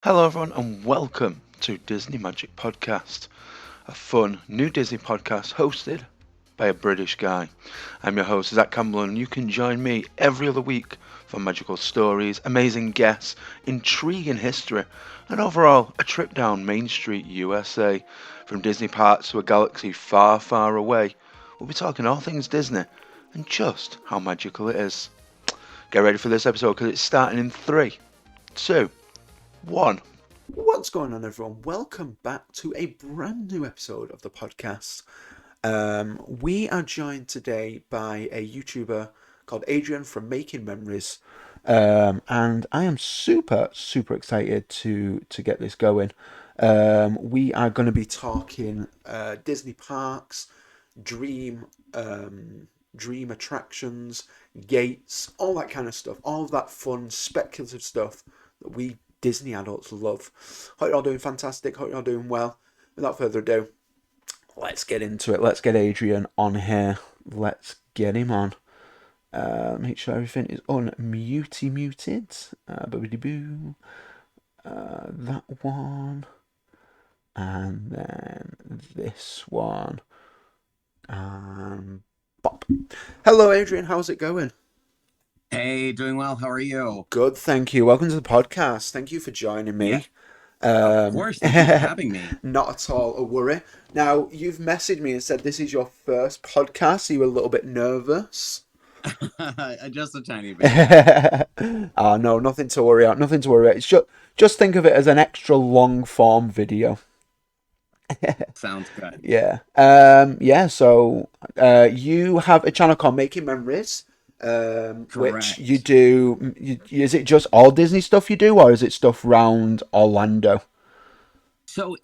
Hello, everyone, and welcome to Disney Magic Podcast, a fun new Disney podcast hosted by a British guy. I'm your host, Zach Campbell, and you can join me every other week for magical stories, amazing guests, intriguing history, and overall a trip down Main Street, USA. From Disney parks to a galaxy far, far away, we'll be talking all things Disney and just how magical it is. Get ready for this episode because it's starting in 3, 2, 1. What's going on, everyone? Welcome back to a brand new episode of the podcast. We are joined today by a YouTuber called Adrian from Making Memories, and I am super excited to get this going. We are going to be talking Disney parks, dream dream attractions, gates, all that kind of stuff, all of that fun, speculative stuff that we Disney adults love. Hope you're all doing fantastic. Hope you're all doing well. Without further ado, let's get into it. Let's get Adrian on here. Let's get him on. Make sure everything is muted. Boobity-boo. That one. And then this one. And pop. Hello, Adrian. How's it going? Hey, doing well. How are you? Good, thank you. Welcome to the podcast. Thank you for joining me. Of course. Thank you for having me. Not at all a worry. Now, you've messaged me and said this is your first podcast. Are you a little bit nervous? Just a tiny bit. Oh, no, nothing to worry about. Nothing to worry about. It's just think of it as an extra long form video. Sounds good. Yeah. So you have a channel called Making Memories. Which Correct. you do. Is it just all Disney stuff you do, or is it stuff round Orlando? So,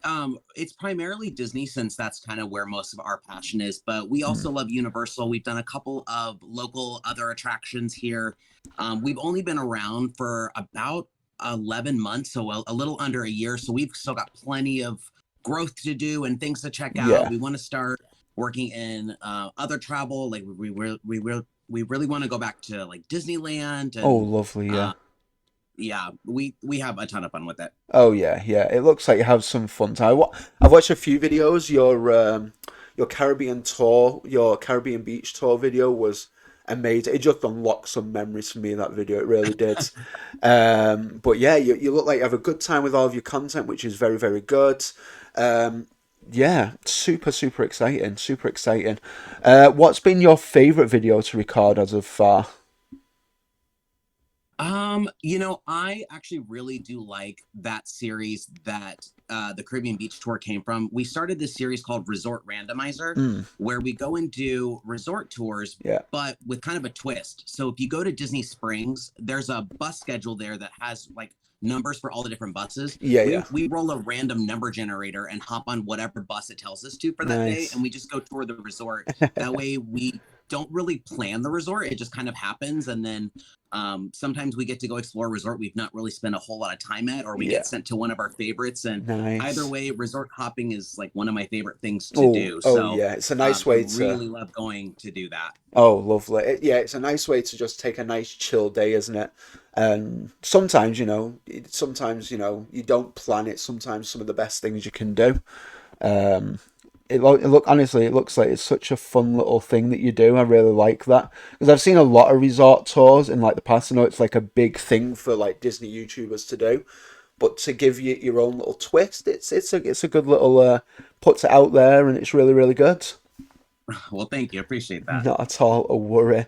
it's primarily Disney since that's kind of where most of our passion is, but we also love Universal. We've done a couple of local other attractions here. We've only been around for about 11 months, so a little under a year. So we've still got plenty of growth to do and things to check out. Yeah. We want to start working in other travel. Like we really want to go back to like Disneyland. And, Oh, lovely. Yeah. yeah, we have a ton of fun with it. Oh, yeah. Yeah. It looks like you have some fun time. I've watched a few videos. Your Caribbean tour, your Caribbean beach tour video was amazing. It just unlocked some memories for me. That video, it really did. But yeah, you look like you have a good time with all of your content, which is very very good. Yeah, super exciting. Super exciting. What's been your favorite video to record as of far? I actually really do like that series that the Caribbean Beach Tour came from. We started this series called Resort Randomizer, Mm, where we go and do resort tours, yeah. but with kind of a twist. So if you go to Disney Springs, there's a bus schedule there that has like numbers for all the different buses. Yeah, We yeah. we roll a random number generator and hop on whatever bus it tells us to for that day, Nice. and we just go tour the resort. That way we don't really plan the resort. It just kind of happens. And then sometimes we get to go explore a resort we've not really spent a whole lot of time at, or we Yeah. get sent to one of our favorites. And either Nice. way, resort hopping is like one of my favorite things to Oh, do. oh So yeah. It's a nice I way to. really love going to do that. Oh, lovely. Yeah, it's a nice way to just take a nice chill day, isn't it? And sometimes, you don't plan it. Sometimes some of the best things you can do. Um, honestly, it looks like it's such a fun little thing that you do. I really like that because I've seen a lot of resort tours in like the past. I know it's like a big thing for like Disney YouTubers to do, but to give you your own little twist, it's a good little puts it out there, and it's really really good. Well, thank you. Appreciate that. Not at all a worry.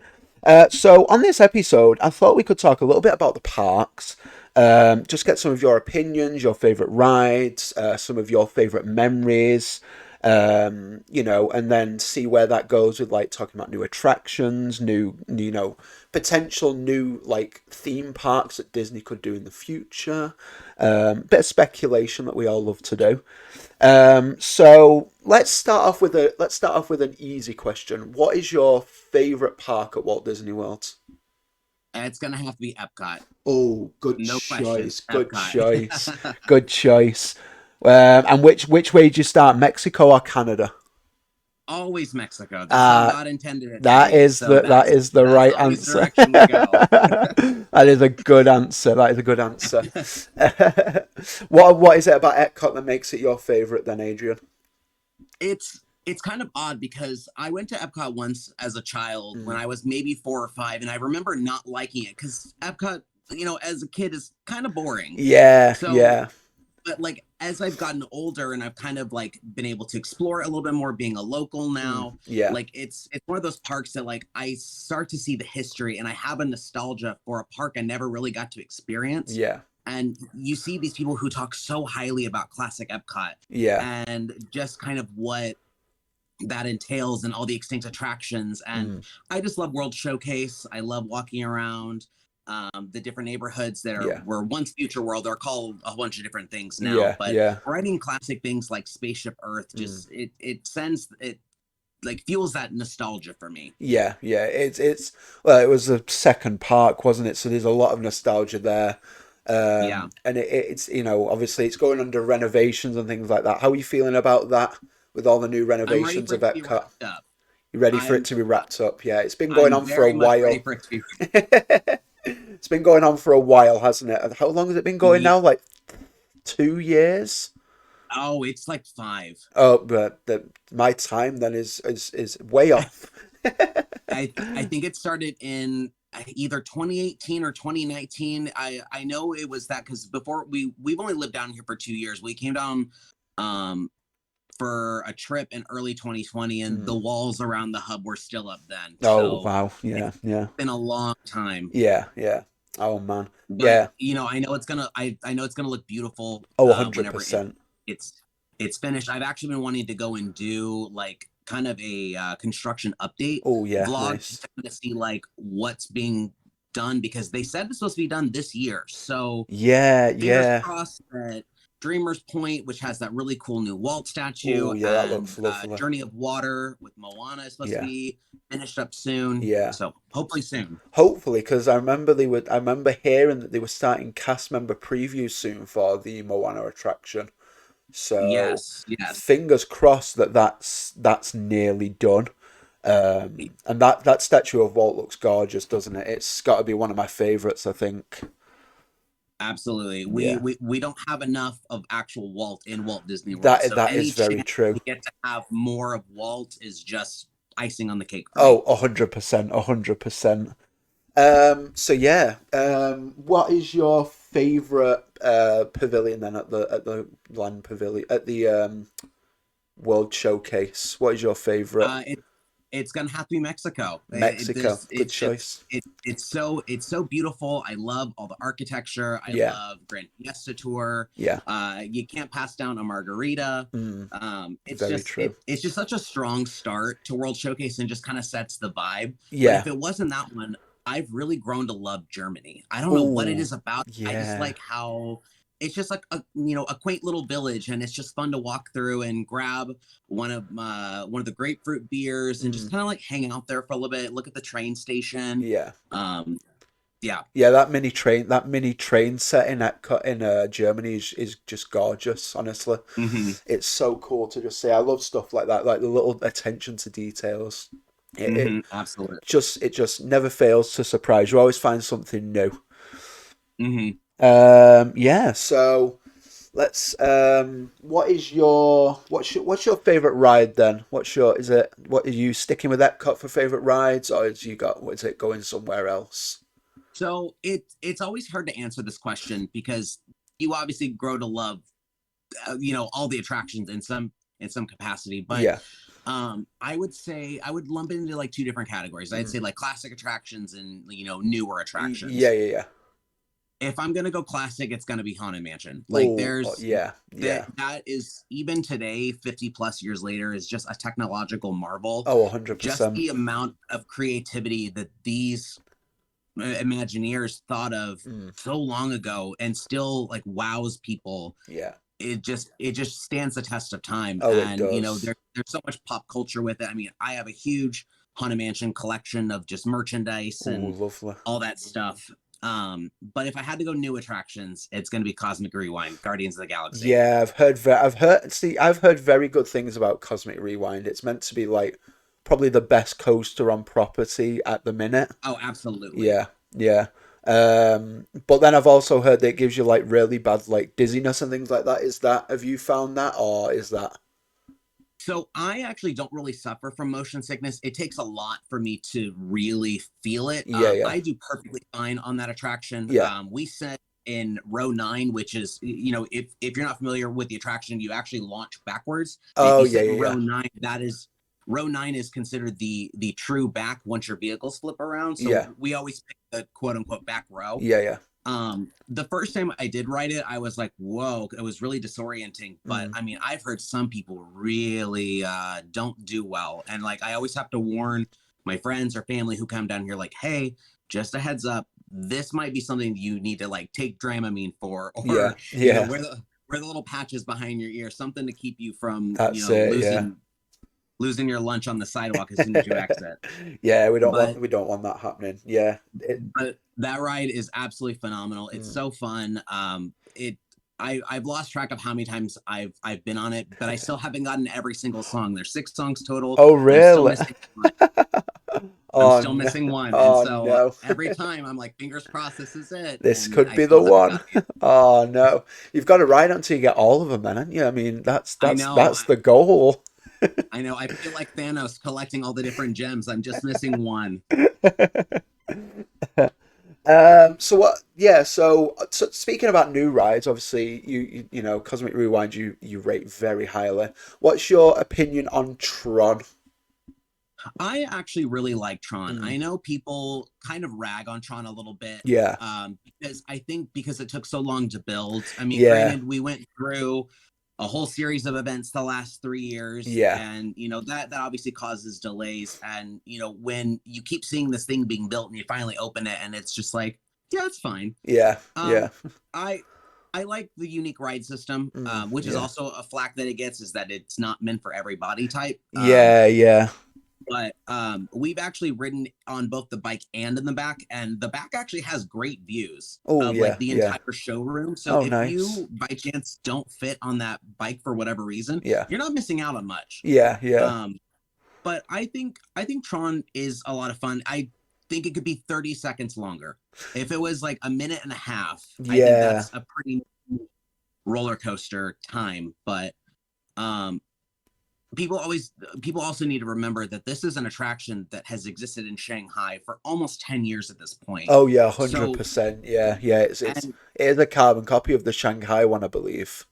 So on this episode, I thought we could talk a little bit about the parks. Just get some of your opinions, your favorite rides, some of your favorite memories. And then see where that goes with like talking about new attractions, potential new like theme parks that Disney could do in the future. Bit of speculation that we all love to do. So let's start off with an easy question. What is your favorite park at Walt Disney World? And it's gonna have to be Epcot. Oh, good No question. choice. Good choice. Epcot. Good choice. And which way do you start, Mexico or Canada? Always Mexico. That's how God intended it to That be. is So that is the that's right always the answer. direction we go. That is a good answer. That is a good answer. What is it about Epcot that makes it your favorite then, Adrian? It's kind of odd because I went to Epcot once as a child when I was maybe 4 or 5, and I remember not liking it because Epcot, as a kid is kind of boring. Yeah, So, yeah. but like as I've gotten older and I've kind of like been able to explore a little bit more being a local now, yeah. like it's one of those parks that like I start to see the history and I have a nostalgia for a park I never really got to experience. Yeah. And you see these people who talk so highly about classic Epcot. Yeah. And just kind of what that entails and all the extinct attractions. And I just love World Showcase. I love walking around the different neighborhoods that were once Future World. They're called a bunch of different things now, but riding classic things like Spaceship Earth just it sends it like fuels that nostalgia for me. Yeah, it's well, it was a second park, wasn't it? So there's a lot of nostalgia there. And it's obviously it's going under renovations and things like that. How are you feeling about that with all the new renovations of Epcot? You ready for it to be wrapped up? Yeah, it's been going on for a while. Ready for it to be It's been going on for a while, hasn't it? How long has it been going now? Like 2 years? Oh, it's like 5. Oh, but my time then is way off. I think it started in either 2018 or 2019. I know it was that because before we've only lived down here for 2 years. We came down for a trip in early 2020, and the walls around the hub were still up then. Oh, wow. Yeah. It's been a long time. Yeah. Oh man. But, I know it's gonna look beautiful. Oh, 100%. It's finished. I've actually been wanting to go and do like kind of a construction update vlog nice. to see like what's being done because they said it's supposed to be done this year. So fingers crossed that Dreamer's Point, which has that really cool new Walt statue, that looks lovely. Journey of Water with Moana is supposed to be finished up soon. Yeah, so hopefully soon. Hopefully, because I remember hearing that they were starting cast member previews soon for the Moana attraction. So yes. Fingers crossed that's nearly done. And that statue of Walt looks gorgeous, doesn't it? It's got to be one of my favorites, I think. Absolutely. We don't have enough of actual Walt in Walt Disney World. That is very true. We get to have more of Walt is just icing on the cake. Oh, 100%, 100%. What is your favorite pavilion then at the land pavilion at the World Showcase? What is your favorite? It's gonna have to be Mexico. Good choice. It's so beautiful. I love all the architecture. I love Grand Fiesta Tour. Yeah. You can't pass down a margarita. It's just such a strong start to World Showcase and just kind of sets the vibe. Yeah. But if it wasn't that one, I've really grown to love Germany. I don't know what it is about. I just like how it's just like a quaint little village, and it's just fun to walk through and grab one of the grapefruit beers and just kind of like hang out there for a little bit, look at the train station. That mini train set in Epcot in Germany is just gorgeous. Honestly, it's so cool to just say. I love stuff like that, like the little attention to details. Absolutely. It just never fails to surprise you. Always find something new. So let's what's your favorite ride then? What are you sticking with Epcot for favorite rides, or is it going somewhere else? So it's always hard to answer this question because you obviously grow to love all the attractions in some capacity, but I would say I would lump it into like 2 different categories. I'd say like classic attractions and newer attractions. Yeah. If I'm gonna go classic, it's gonna be Haunted Mansion. Like that is even today, 50 plus years later, is just a technological marvel. Oh, 100%. Just the amount of creativity that these Imagineers thought of so long ago and still like wows people. Yeah. It just stands the test of time. Oh, and it does. there's so much pop culture with it. I mean, I have a huge Haunted Mansion collection of just merchandise and lovely. all that stuff. But if I had to go new attractions, it's going to be Cosmic Rewind, Guardians of the Galaxy. Yeah, I've heard very good things about Cosmic Rewind. It's meant to be like probably the best coaster on property at the minute. Oh, absolutely. Yeah, yeah. But then I've also heard that it gives you like really bad like dizziness and things like that. Have you found that, or is that? So I actually don't really suffer from motion sickness. It takes a lot for me to really feel it. Yeah, yeah, I do perfectly fine on that attraction. yeah. We sit in row 9, which is, if you're not familiar with the attraction, you actually launch backwards. If Oh, you yeah, sit yeah, in row yeah. 9, row 9 is considered the true back once your vehicles flip around. So Yeah, we always pick the quote unquote back row. yeah, yeah. The first time I did ride it, I was like, whoa, it was really disorienting. But Mm. I mean, I've heard some people really don't do well. And like, I always have to warn my friends or family who come down here, like, hey, just a heads up, this might be something you need to like take Dramamine for, Yeah, or, yeah. wear the little patches behind your ear, something to keep you from, That's it. Yeah. losing your lunch on the sidewalk as soon as you exit. Yeah, But we don't want that happening. Yeah. but that ride is absolutely phenomenal. It's Mm. so fun. I've lost track of how many times I've been on it, but I still haven't gotten every single song. There's 6 songs total. Oh, I'm still really? missing one. I'm Oh still no. missing one. And Oh so no. every time I'm like, fingers crossed, this is it. This And could I be the still haven't one. gotten it. Oh no. You've got to ride until you get all of them, then, haven't you? I mean, I know. that's the goal. I know. I feel like Thanos collecting all the different gems. I'm just missing one. So what? Yeah. So speaking about new rides, obviously you know Cosmic Rewind you rate very highly. What's your opinion on Tron? I actually really like Tron. Mm. I know people kind of rag on Tron a little bit, Yeah. because I think because it took so long to build. I mean, Yeah. granted, we went through a whole series of events the last 3 years, Yeah. and that obviously causes delays. And when you keep seeing this thing being built and you finally open it, and it's just like, yeah, it's fine. Yeah. Um, Yeah. I I like the unique ride system, which is Yeah. also a flack that it gets, is that it's not meant for every body type. Yeah. Yeah. But we've actually ridden on both the bike and in the back, and the back actually has great views Oh of like yeah. the Yeah. entire showroom. So Oh if nice. you by chance don't fit on that bike for whatever reason, Yeah. you're not missing out on much. Yeah. Yeah. um but I think Tron is a lot of fun. I think it could be 30 seconds longer. If it was like a minute and a half, I think Yeah. that's a pretty roller coaster time. But um people also need to remember that this is an attraction that has existed in Shanghai for almost 10 years at this point. Oh yeah. So 100%. Yeah. Yeah. and It is a carbon copy of the Shanghai one, I believe.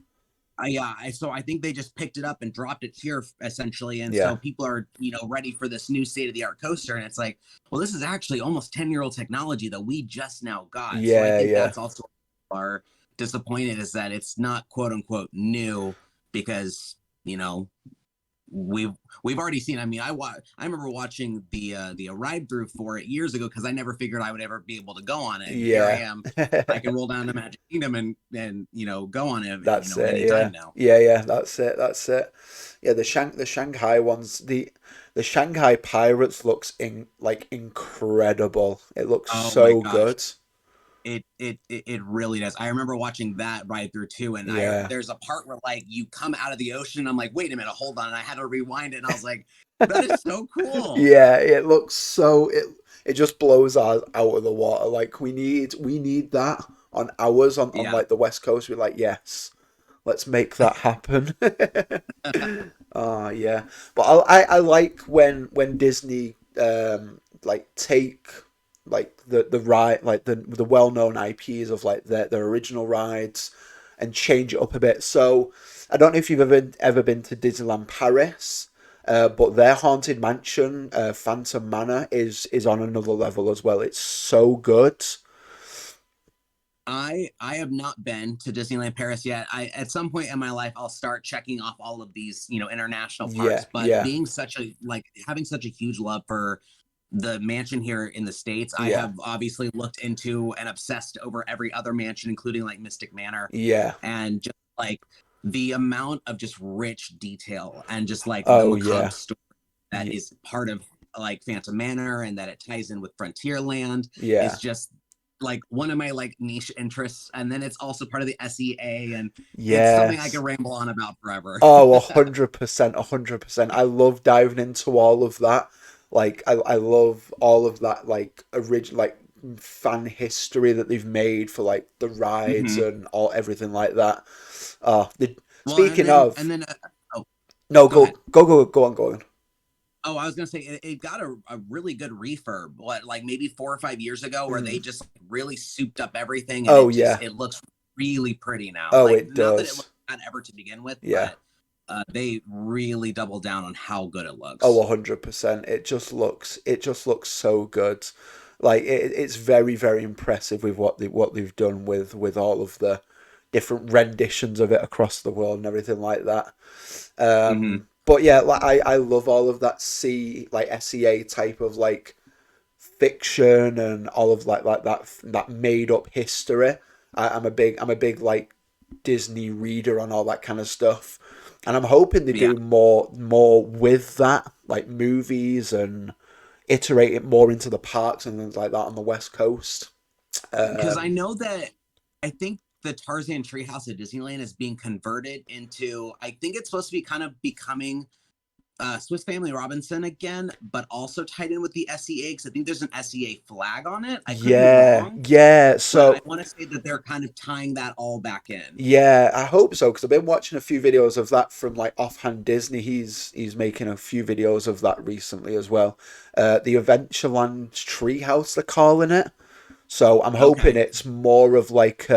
so I think they just picked it up and dropped it here essentially, and Yeah. so people are ready for this new state of the art coaster, and it's like, well, this is actually almost 10-year-old technology that we just now got. So I Yeah. think Yeah. that's also are disappointed, is that it's not quote unquote new, because we've already seen. I mean, I remember watching the ride through for it years ago, because I never figured I would ever be able to go on it. And here I Yeah. am. I can roll down to Magic Kingdom and go on it That's it. Yeah. anytime now. Yeah. Yeah. That's it. That's it. Yeah. The Shanghai ones. The Shanghai Pirates looks incredible. It looks Oh my so gosh. good. It really does. I remember watching that ride through too, and Yeah. there's a part where like you come out of the ocean, and I'm like, wait a minute, hold on, and I had to rewind it, and I was like, that is so cool. Yeah, it looks so it just blows us out of the water. Like we need that on ours on Yeah. like the West Coast. We're like, yes, let's make that happen. Oh yeah, but I like when Disney like take like the ride like the well-known IPs of like their original rides and change it up a bit. So I don't know if you've ever been to Disneyland Paris. But their Haunted Mansion, Phantom Manor, is on another level as well. It's so good. I have not been to Disneyland Paris yet. At some point in my life, I'll start checking off all of these international Yeah, parks. But yeah, being having such a huge love for the mansion here in the States, I yeah, have obviously looked into and obsessed over every other mansion, including like Mystic Manor, yeah. and just like the amount of just rich detail and just like the Oh macabre yeah, story that yeah, is part of like Phantom Manor, and that it ties in with Frontierland, yeah, is just like one of my like niche interests, and then it's also part of the SEA, and it's something I Yes. can ramble on about forever. Oh, 100%, 100%. I love diving into all of that. Like, I love all of that, like, original, like, fan history that they've made for, like, the rides Hmm. and all everything like that. Well, Speaking of, and then oh, no, go ahead. go on. Oh, I was gonna say it got a really good refurb, what, like maybe 4 or 5 years ago, where they Mm. just really souped up everything, and Oh, it just yeah. it looks really pretty now. Oh, Like, it not that it looked does. bad ever to begin with, Yeah. but they really doubled down on how good it Oh, looks. 100%. It just looks so good. Like it's very, very impressive with what they've done with all of the different renditions of it across the world and everything like that. Hmm. But yeah, like I love all of that like SEA type of like fiction and all of like that made up history. I'm a big like Disney reader on all that kind of stuff, and I'm hoping they Yeah, do more with that, like movies and iterate it more into the parks and things like that on the West Coast. because I Um, know that I think the Tarzan Treehouse at Disneyland is being converted into. I think it's supposed to be kind of becoming Swiss Family Robinson again, but also tied in with the SEA, because I think there's an SEA flag on it. I could be yeah, wrong, yeah. but I So want to say that they're kind of tying that all back in. yeah, I hope so because I've been watching a few videos of that from like Offhand Disney. He's making a few videos of that recently as well. The Adventureland Treehouse, they're calling it. So I'm hoping Okay. it's more of like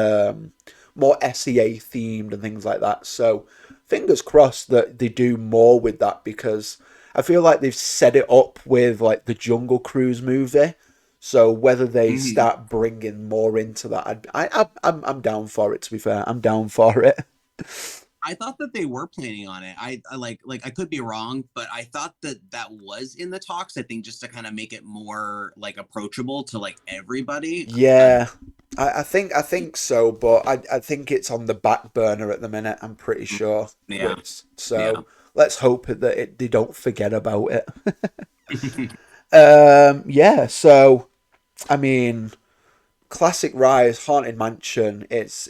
more SEA themed and things like that. So fingers crossed that they do more with that because I feel like they've set it up with like the Jungle Cruise movie. So whether they Hmm. start bringing more into that, I'm down for it. To be fair, I'm down for it. I thought that they were planning on it. I like I could be wrong, but I thought that that was in the talks. I think just to kind of make it more like approachable to like everybody. Yeah, I think so, but I think it's on the back burner at the minute. I'm pretty sure. Yeah, Which yeah. so let's hope that they don't forget about it. Yeah. So I mean, classic Rise, Haunted Mansion. It's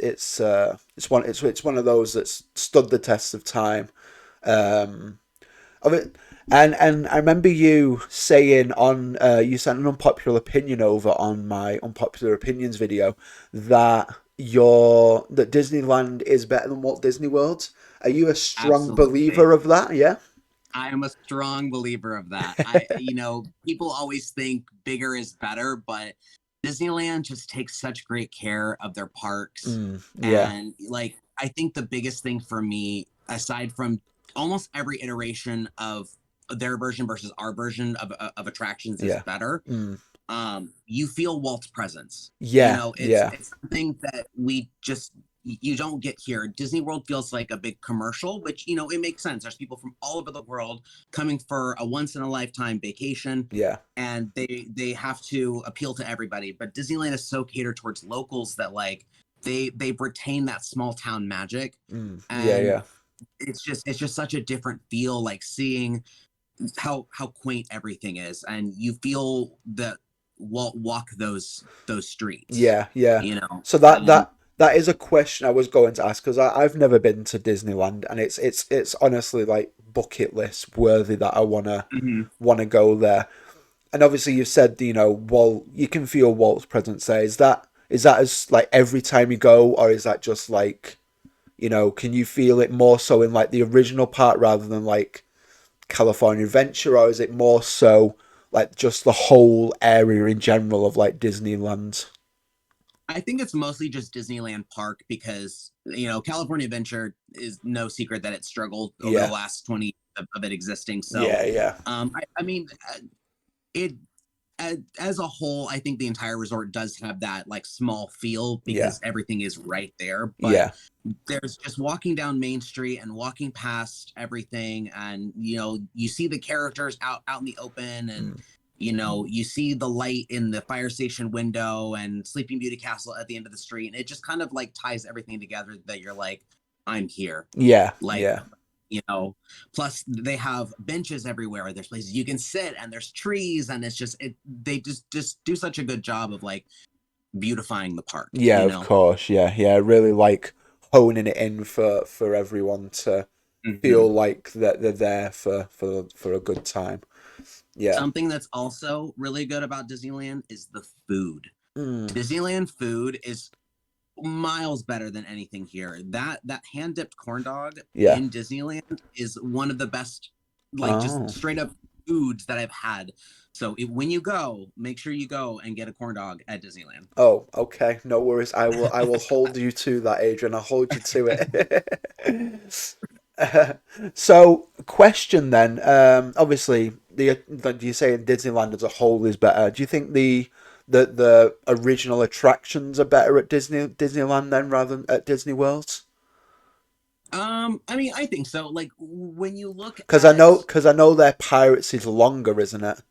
one of those that's stood the test of time. Um, of it, and I remember you saying on you sent an unpopular opinion over on my unpopular opinions video that that Disneyland is better than Walt Disney World. Are you a strong Absolutely. believer of that? Yeah. I am a strong believer of that. People always think bigger is better, but Disneyland just takes such great care of their parks. Yeah. And like, I think the biggest thing for me, aside from almost every iteration of their version versus our version of attractions is Yeah. better, Mm. you feel Walt's presence. Yeah. Yeah. It's something that we just you don't get here. Disney World feels like a big commercial, which it makes sense. There's people from all over the world coming for a once in a lifetime vacation, Yeah. and they have to appeal to everybody. But Disneyland is so catered towards locals that like they retain that small town magic, Yeah. and Yeah. it's just such a different feel, like seeing how quaint everything is, and you feel that walk those streets, Yeah, yeah. you know. So that And that that is a question I was going to ask because I've never been to Disneyland and it's honestly like bucket list worthy that I mhm. wanna go there. And obviously you said Walt, you can feel Walt's presence there. Is that as like every time you go, or is that just like can you feel it more so in like the original part rather than like California Adventure, or is it more so like just the whole area in general of like Disneyland? I think it's mostly just Disneyland Park, because California Adventure is no secret that it struggled over the Yeah. last 20 of it existing. So Yeah, yeah, I mean, it as a whole, I think the entire resort does have that like small feel yeah, because everything is right there. But yeah, there's just walking down Main Street and walking past everything, and you see the characters out in the open, and mm, you see the light in the fire station window and Sleeping Beauty Castle at the end of the street, and it just kind of like ties everything together that you're like, I'm here. yeah, Like, yeah, plus they have benches everywhere. There's places you can sit, and there's trees, and it's just they just do such a good job of like beautifying the park, Yeah, you of know. course. Yeah, yeah. Really like honing it in for everyone to Hmm. feel like that they're there for a good time. Yeah. Something that's also really good about Disneyland is the food. Mm. Disneyland food is miles better than anything here. That hand dipped corn dog Yeah. in Disneyland is one of the best, like just Oh. straight up foods that I've had. So when you go, make sure you go and get a corn dog at Disneyland. Oh, okay. No worries. I will hold you to that, Adrian. I'll hold you to it. So, question then. Obviously, do you say Disneyland as a whole is better? Do you think the original attractions are better at Disneyland then rather than at Disney World? I mean, I think so. Like when you look Because I at know, because I know their Pirates is longer, isn't it?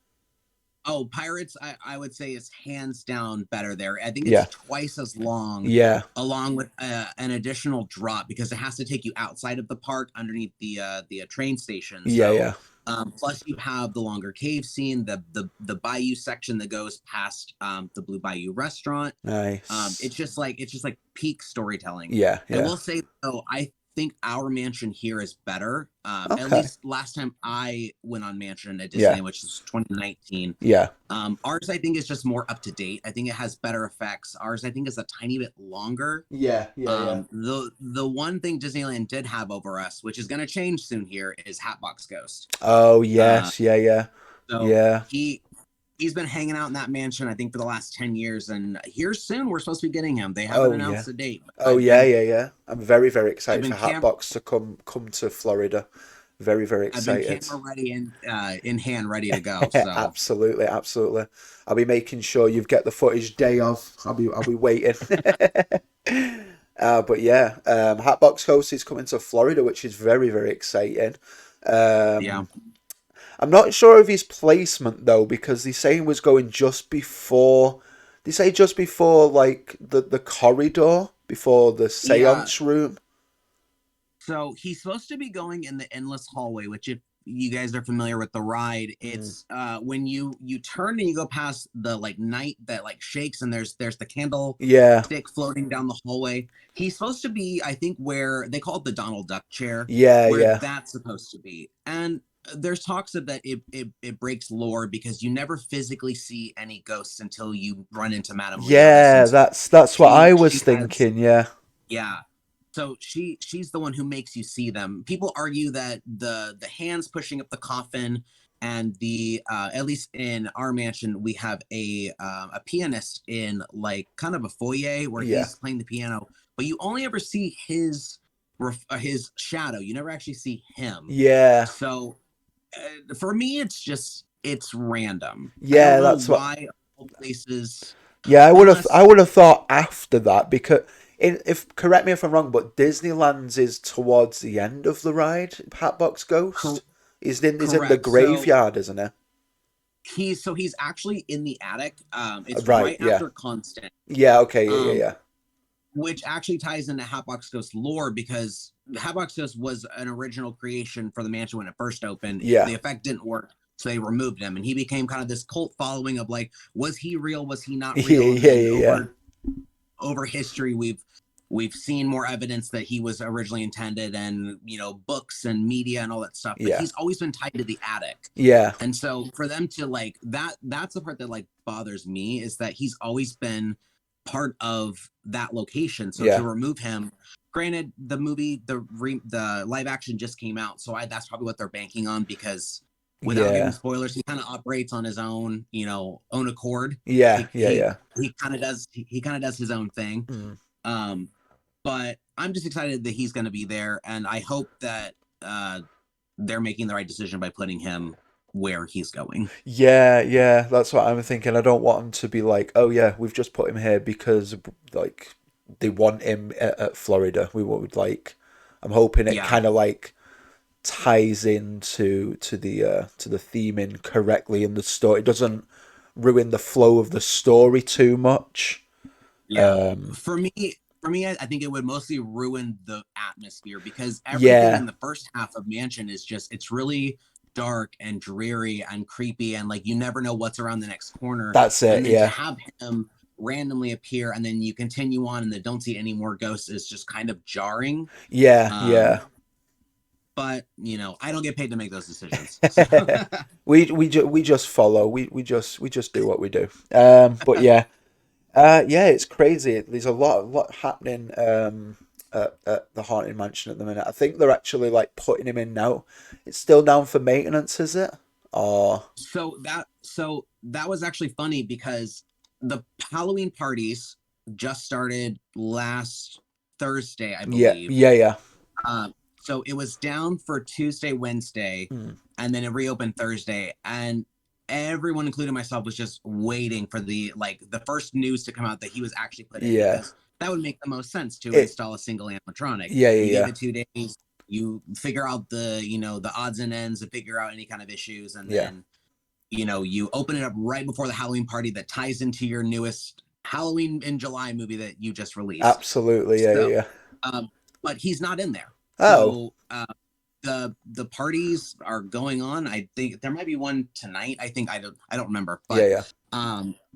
oh, Pirates, I would say is hands down better there. I think it's Yeah, twice as long, yeah, along with an additional drop because it has to take you outside of the park underneath the train station. yeah, So, yeah. plus you have the longer cave scene, the bayou section that goes past the Blue Bayou restaurant. Nice. It's just like peak storytelling. Yeah, I yeah. will say though, I think our mansion here is better. At Okay. least last time I went on mansion at Yeah, Disneyland, which is 2019. yeah, Ours, I think, is just more up to date. I think it has better effects. Ours, I think, is a tiny bit longer. yeah, yeah, yeah. The one thing Disneyland did have over us, which is going to change soon here, is Hatbox Ghost. Oh Uh, yes, yeah, yeah, so yeah. he's been hanging out in that mansion, I think, for the last 10 years, and here soon we're supposed to be getting him. They haven't Oh yeah. announced a date, but Oh yeah, yeah, yeah. I'm very, very I've excited been for camp Hatbox to come to Florida. Very, very I've been excited. camera ready and in hand, ready to go. So Absolutely, absolutely. I'll be making sure you get the footage day of. I'll be waiting. But yeah, Hatbox Host is coming to Florida, which is very, very exciting. yeah. Um, I'm not sure of his placement though, because they say he was going just before. They say just before like the corridor, before the Yeah, seance room. so he's supposed to be going in the endless hallway, which if you guys are familiar with the ride, Mm. it's when you turn and you go past the like night that like shakes and there's the candle Yeah, stick floating down the hallway. He's supposed to be, I think, where they call it the Donald Duck chair, yeah, where yeah, that's supposed to be. And there's talks of that it breaks lore because you never physically see any ghosts until you run into Madame Leota yeah. since That's what I she was has thinking. Yeah, yeah. So she's the one who makes you see them. People argue that the hands pushing up the coffin and the at least in our mansion we have a pianist in like kind of a foyer where yeah, he's playing the piano, but you only ever see his shadow. You never actually see him. yeah, So for me, it's random. I don't yeah. know That's what. why all places Yeah, I unless would have thought after that because if correct me if I'm wrong, but Disneyland's is towards the end of the ride. Hatbox cor- Ghost is in the correct. So graveyard, isn't it? he's actually in the attic. It's Right. right Yeah. after Constant, Yeah. Okay. Yeah. Yeah. um, Yeah. which actually ties into Hatbox Ghost lore because Hatbox Ghost was an original creation for the mansion when it first opened. Yeah. The effect didn't work, so they removed him, and he became kind of this cult following of like, was he real? Was he not Yeah. real? And Yeah. then Yeah. Yeah. over history, we've seen more evidence that he was originally intended, and books and media and all that stuff. But Yeah. he's always been tied to the attic. Yeah. And so for them to like that's the part that like bothers me is that he's always been part of that location. So to Yeah. remove him, granted, the movie, the live action just came out, so that's probably what they're banking on because without giving Yeah. spoilers, he kind of operates on his own, own accord. Yeah. He Yeah. he Yeah. he kind of does his own thing. Mm. Um, but I'm just excited that he's going to be there, and I hope that they're making the right decision by putting him where he's going. Yeah. Yeah. That's what I'm thinking. I don't want him to be like, oh yeah, we've just put him here because like they want him at Florida. We would like. I'm hoping it Yeah, kind of like ties into to the theming correctly in the story. It doesn't ruin the flow of the story too much. yeah. Um, For me, I think it would mostly ruin the atmosphere because everything yeah, in the first half of Mansion is just it's really dark and dreary and creepy and like you never know what's around the next corner. that's it. And then to Yeah, have him randomly appear and then you continue on and then don't see any more ghosts is just kind of jarring. Yeah. But I don't get paid to make those decisions. So. we just follow. We just do what we do. But yeah. Yeah, it's crazy. There's a lot happening at the Haunted Mansion at the minute. I think they're actually like putting him in now. It's still down for maintenance, is it? Or So that was actually funny because the Halloween parties just started last Thursday, I believe. Yeah. So it was down for Tuesday, Wednesday, and then it reopened Thursday. And everyone, including myself, was just waiting for the first news to come out that he was actually put in. Yeah. Because that would make the most sense to install a single animatronic. Yeah. You give it 2 days, you figure out the odds and ends and figure out any kind of issues, and then you open it up right before the Halloween party that ties into your newest Halloween in July movie that you just released. Absolutely, yeah. But he's not in there. Oh. So the parties are going on. I think there might be one tonight. I think I don't remember. But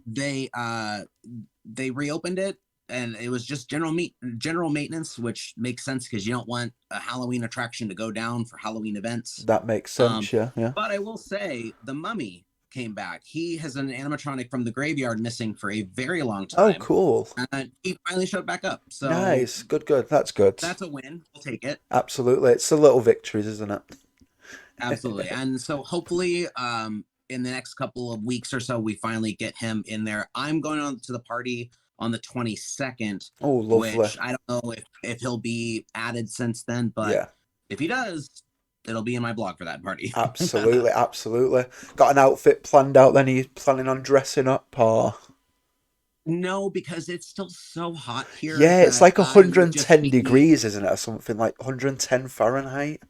they reopened it, and it was just general maintenance, which makes sense because you don't want a Halloween attraction to go down for Halloween events. That makes sense, yeah. But I will say the Mummy came back. He has an animatronic from the graveyard missing for a very long time. Oh, cool. And he finally showed back up. So nice. Good. That's good. That's a win. We'll take it. Absolutely. It's the little victories, isn't it? Absolutely. And so hopefully in the next couple of weeks or so, we finally get him in there. I'm going on to the party on the 22nd. Oh, lovely. Which I don't know if he'll be added since then, but if he does, it'll be in my blog for that party. Absolutely. Got an outfit planned out then? Are you planning on dressing up or? No, because it's still so hot here. Yeah, it's like 110 degrees, isn't it? Or something like 110 Fahrenheit.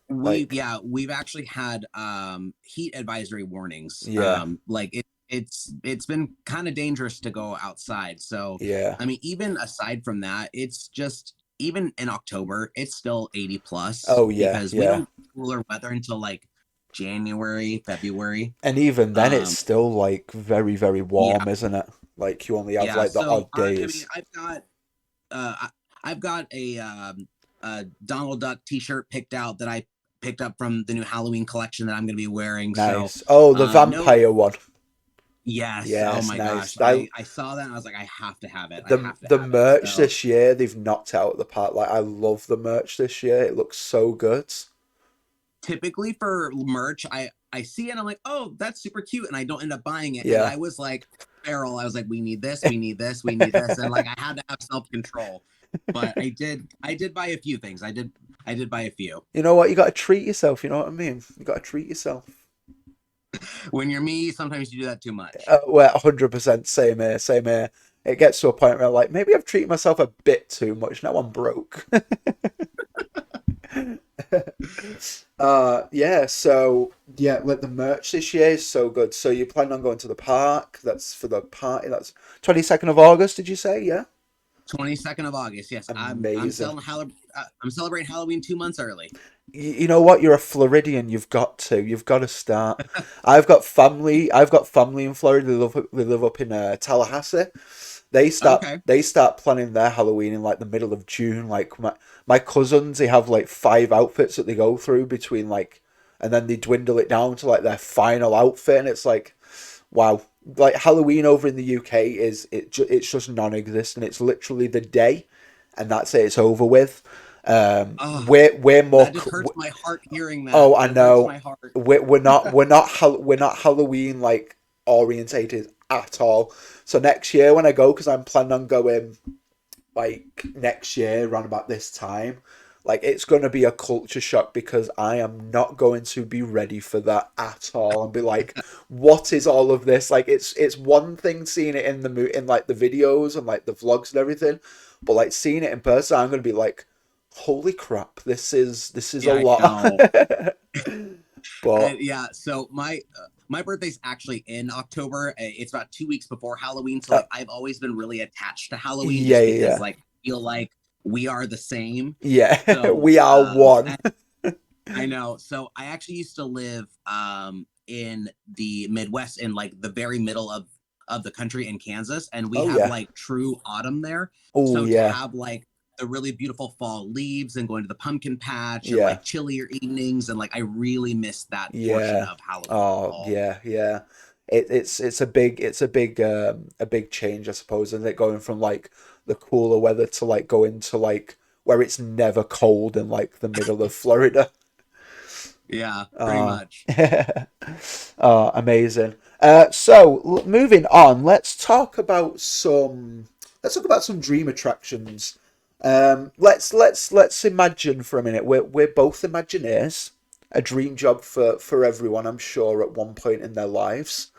We've actually had heat advisory warnings. Yeah. It's been kind of dangerous to go outside. So I mean, even aside from that, it's just even in October, it's still 80 plus. Oh yeah, because we don't get cooler weather until like January, February, and even then, it's still like very, very warm, isn't it? Like you only have like the odd days. I've got a Donald Duck T-shirt picked out that I picked up from the new Halloween collection that I'm going to be wearing. Nice. So, the vampire one. Yes. Oh my gosh. I saw that and I was like, I have to have it. The merch this year, they've knocked it out of the park. Like, I love the merch this year. It looks so good. Typically for merch, I see it and I'm like, oh, that's super cute. And I don't end up buying it. Yeah. And I was like, Farrell, I was like, we need this. And like, I had to have self-control. But I did buy a few things. I did buy a few. You know what? You got to treat yourself. You know what I mean? You got to treat yourself. When you're me, sometimes you do that too much. Well, 100% same here. It gets to a point where I'm like, maybe I've treated myself a bit too much. Now I'm broke. Like the merch this year is so good. So you plan on going to the park? That's for the party. That's 22nd of August, did you say? Yeah. 22nd of August, yes. Amazing. I'm celebrating Halloween 2 months early. You know what? You're a Floridian. You've got to start. I've got family in Florida. They live up in Tallahassee. They start planning their Halloween in like the middle of June. Like my cousins, they have like 5 outfits that they go through between like, and then they dwindle it down to like their final outfit, and it's like, wow. Like Halloween over in the UK it's just non-existent. It's literally the day, and that's it. It's over with. We're more. That just hurts my heart hearing that. Oh, I know. Hurts my heart. We're not Halloween like orientated at all. So next year when I go, because I'm planning on going like next year around about this time. Like, it's going to be a culture shock because I am not going to be ready for that at all and be like, what is all of this? Like, it's one thing seeing it in like the videos and like the vlogs and everything, but like seeing it in person, I'm going to be like, holy crap, this is a lot. But so my birthday's actually in October. It's about 2 weeks before Halloween, so like, I've always been really attached to Halloween because like I feel like we are the same. Yeah, so, we are one. I know. So I actually used to live in the Midwest, in like the very middle of of the country in Kansas, and we Oh have yeah. like true autumn there. Oh So to yeah. have like the really beautiful fall leaves and going to the pumpkin patch and Yeah. like chillier evenings, and like I really miss that portion Yeah. of Halloween in the Oh fall. yeah. Yeah. It's a big change, I suppose, isn't it? Going from like the cooler weather to like going to like where it's never cold in like the middle of Florida. Yeah, pretty Oh, much. oh, amazing. Moving on, let's talk about some dream attractions. Let's imagine for a minute. We're both Imagineers. A dream job for everyone, I'm sure, at one point in their lives.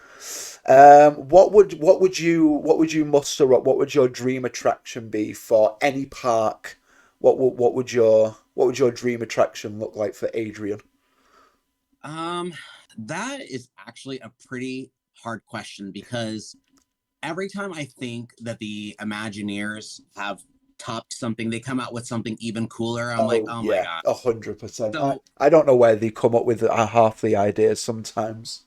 What would you muster up? What would your dream attraction be for any park? What would your dream attraction look like for Adrian? Um, that is actually a pretty hard question because every time I think that the Imagineers have topped something, they come out with something even cooler. I'm like, Oh oh my yeah, god. 100%. I So I don't know where they come up with half the ideas sometimes.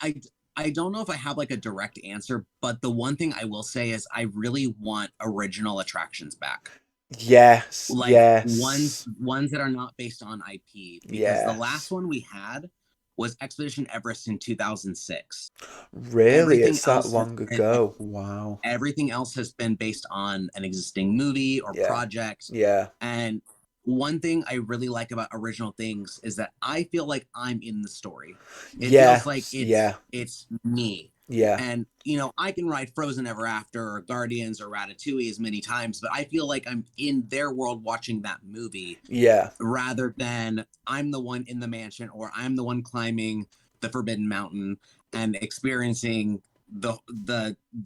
I I don't know if I have like a direct answer, but the one thing I will say is I really want original attractions back. Yes, Like yes, ones that are not based on IP, because the last yes. one we had was Expedition Everest in 2006. Really, Everything it's that else has long been ago. Wow. everything else has been based on an existing movie or Yeah, project. yeah. And one thing I really like about original things is that I feel like I'm in the story. It feels like Yes, it's yeah, it's me. yeah, And you know, I can ride Frozen Ever After or Guardians or Ratatouille as many times, but I feel like I'm in their world watching that movie yeah, rather than I'm the one in the mansion or I'm the one climbing the Forbidden Mountain and experiencing the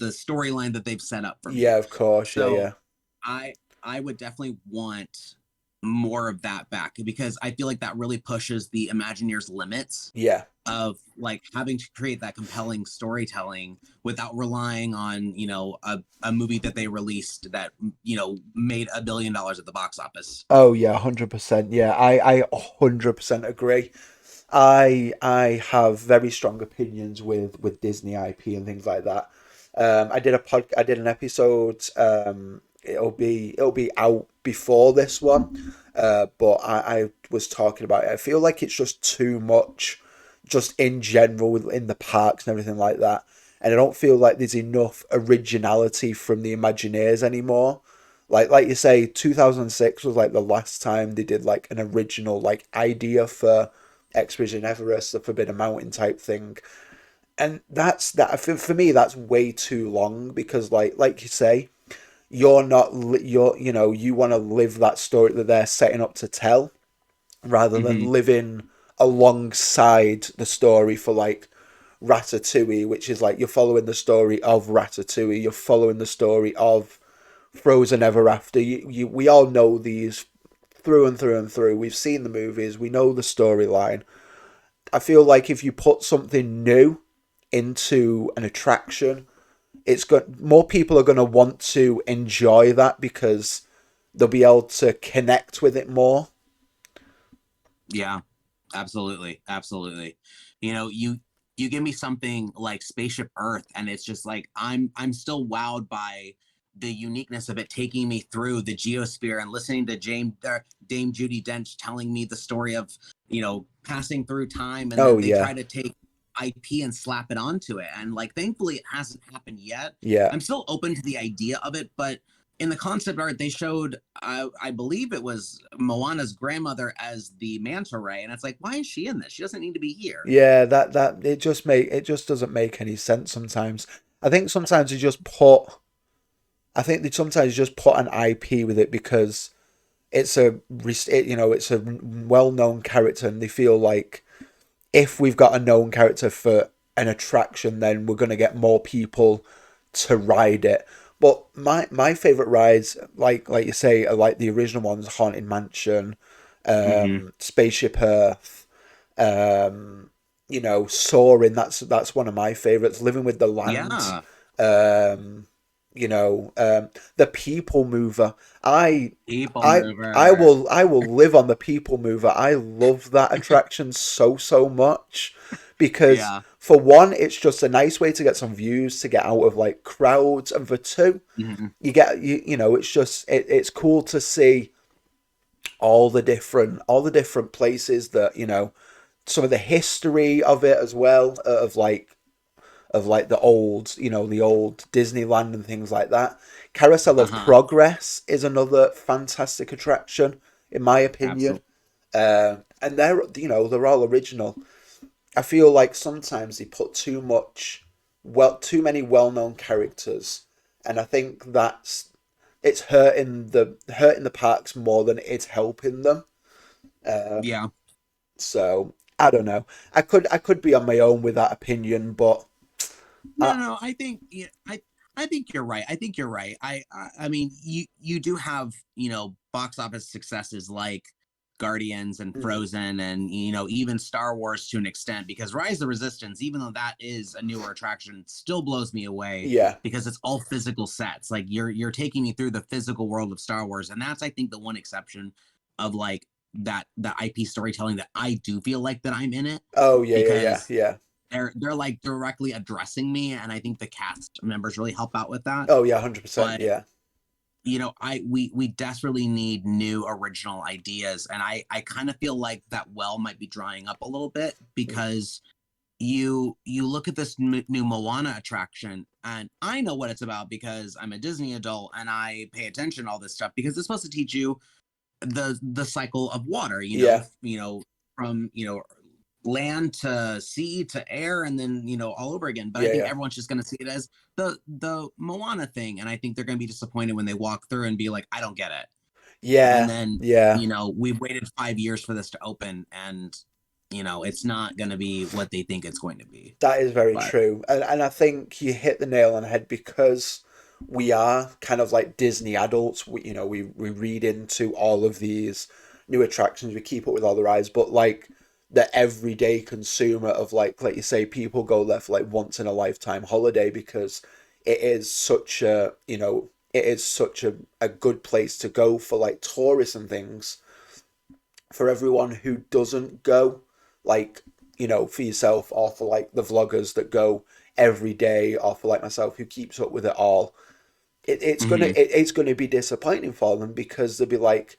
storyline that they've set up for yeah. me. Of course, yeah, So yeah, I I would definitely want more of that back because I feel like that really pushes the Imagineers' limits yeah. of like having to create that compelling storytelling without relying on, you know, a movie that they released that, you know, made $1 billion at the box office. Oh yeah, 100%. Yeah, I 100% agree. I have very strong opinions with Disney IP and things like that. I did an episode. It'll be out before this one. But I was talking about it. I feel like it's just too much, just in general in the parks and everything like that. And I don't feel like there's enough originality from the Imagineers anymore. Like you say, 2006 was like the last time they did like an original like idea for Expedition Everest, the Forbidden Mountain type thing. And that's that for me that's way too long because like you say, you're not you're you want to live that story that they're setting up to tell rather than Mm-hmm. living alongside the story for like Ratatouille, which is like you're following the story of Ratatouille, you're following the story of Frozen Ever After. We all know these through and through and through. We've seen the movies, we know the storyline. I feel like if you put something new into an attraction, it's got more people are going to want to enjoy that because they'll be able to connect with it more. Yeah, absolutely, absolutely. You know, you give me something like Spaceship Earth, and it's just like I'm still wowed by the uniqueness of it, taking me through the geosphere and listening to Dame Judy Dench telling me the story of, you know, passing through time, and Oh then they yeah, try to take IP and slap it onto it, and like thankfully it hasn't happened yet. yeah, I'm still open to the idea of it, but in the concept art they showed I believe it was Moana's grandmother as the manta ray, and it's like, why is she in this? She doesn't need to be here. yeah. That it just doesn't make any sense sometimes. I think sometimes you just put I think they sometimes just put an IP with it because it's a well known character and they feel like if we've got a known character for an attraction, then we're gonna get more people to ride it. But my favorite rides, like you say, are like the original ones: Haunted Mansion, Mm-hmm. Spaceship Earth, Soaring. That's one of my favorites. Living with the Land, Yeah, um, the People Mover. I people I I mover. will I will live on the People Mover. I love that attraction so much because Yeah. for one, it's just a nice way to get some views, to get out of like crowds, and for two, Hmm. you know, it's just it's cool to see all the different places that, you know, some of the history of it as well, of like the old, you know, the old Disneyland and things like that. Carousel of Uh-huh. Progress is another fantastic attraction, in my opinion. Absolutely. And they're, you know, they're all original. I feel like sometimes they put too many well-known characters, and I think it's hurting the parks more than it's helping them. Yeah. So I don't know. I could be on my own with that opinion, but No, uh, no, I think yeah, I think you're right. I think you're right. I mean, you do have, box office successes like Guardians and mm, Frozen and even Star Wars to an extent, because Rise of the Resistance, even though that is a newer attraction, still blows me away yeah, because it's all physical sets. Like you're taking me through the physical world of Star Wars, and that's, I think, the one exception of like that IP storytelling that I do feel like that I'm in it, oh yeah, yeah, yeah, because yeah. they're like directly addressing me, and I think the cast members really help out with that. Oh yeah, 100%, But yeah. we desperately need new original ideas, and I kind of feel like that well might be drying up a little bit, Mm, because you look at this new Moana attraction, and I know what it's about because I'm a Disney adult and I pay attention to all this stuff, because it's supposed to teach you the cycle of water, yeah, from land to sea to air, and then all over again. But I yeah, think yeah, everyone's just going to see it as the Moana thing, and I think they're going to be disappointed when they walk through and be like, I don't get it. And yeah, then yeah. we've waited 5 years for this to open, and it's not going to be what they think it's going to be. That is very But true, and I think you hit the nail on the head, because we are kind of like Disney adults. We, you know, we read into all of these new attractions. We keep up with all the rides, but like the everyday consumer of like you say, people go there for like once in a lifetime holiday, because it is such a good place to go for like tourists and things. For everyone who doesn't go, like, you know, for yourself, or for like the vloggers that go every day, or for like myself who keeps up with it all, mhm. it's gonna be disappointing for them, because they'll be like,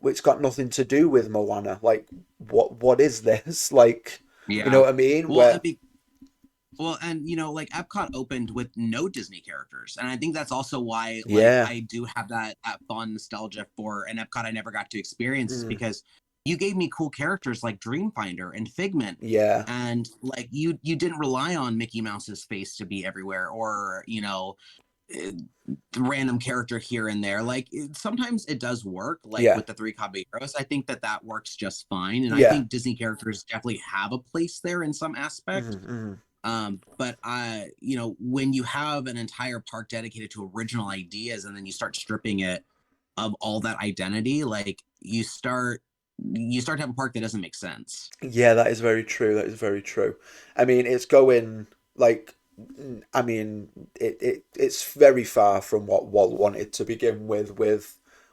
well, it's got nothing to do with Moana. Like, what is this? Like, you know Yeah. what I mean? Well, Where, and like Epcot opened with no Disney characters, and I think that's also why, like, yeah, I do have that fond nostalgia for an Epcot I never got to experience, is mm, because you gave me cool characters like Dreamfinder and Figment, yeah, and like you didn't rely on Mickey Mouse's face to be everywhere, or eh, random character here and there. Like sometimes it does work, like yeah, with the Three Caballeros. I think that works just fine, and I yeah, think Disney characters definitely have a place there in some mm, aspect. mm, But when you have an entire park dedicated to original ideas, and then you start stripping it of all that identity, like you start to have a park that doesn't make sense. yeah. That is very true. That is very true. I mean, it's going like, I mean, it's very far from what Walt wanted to begin with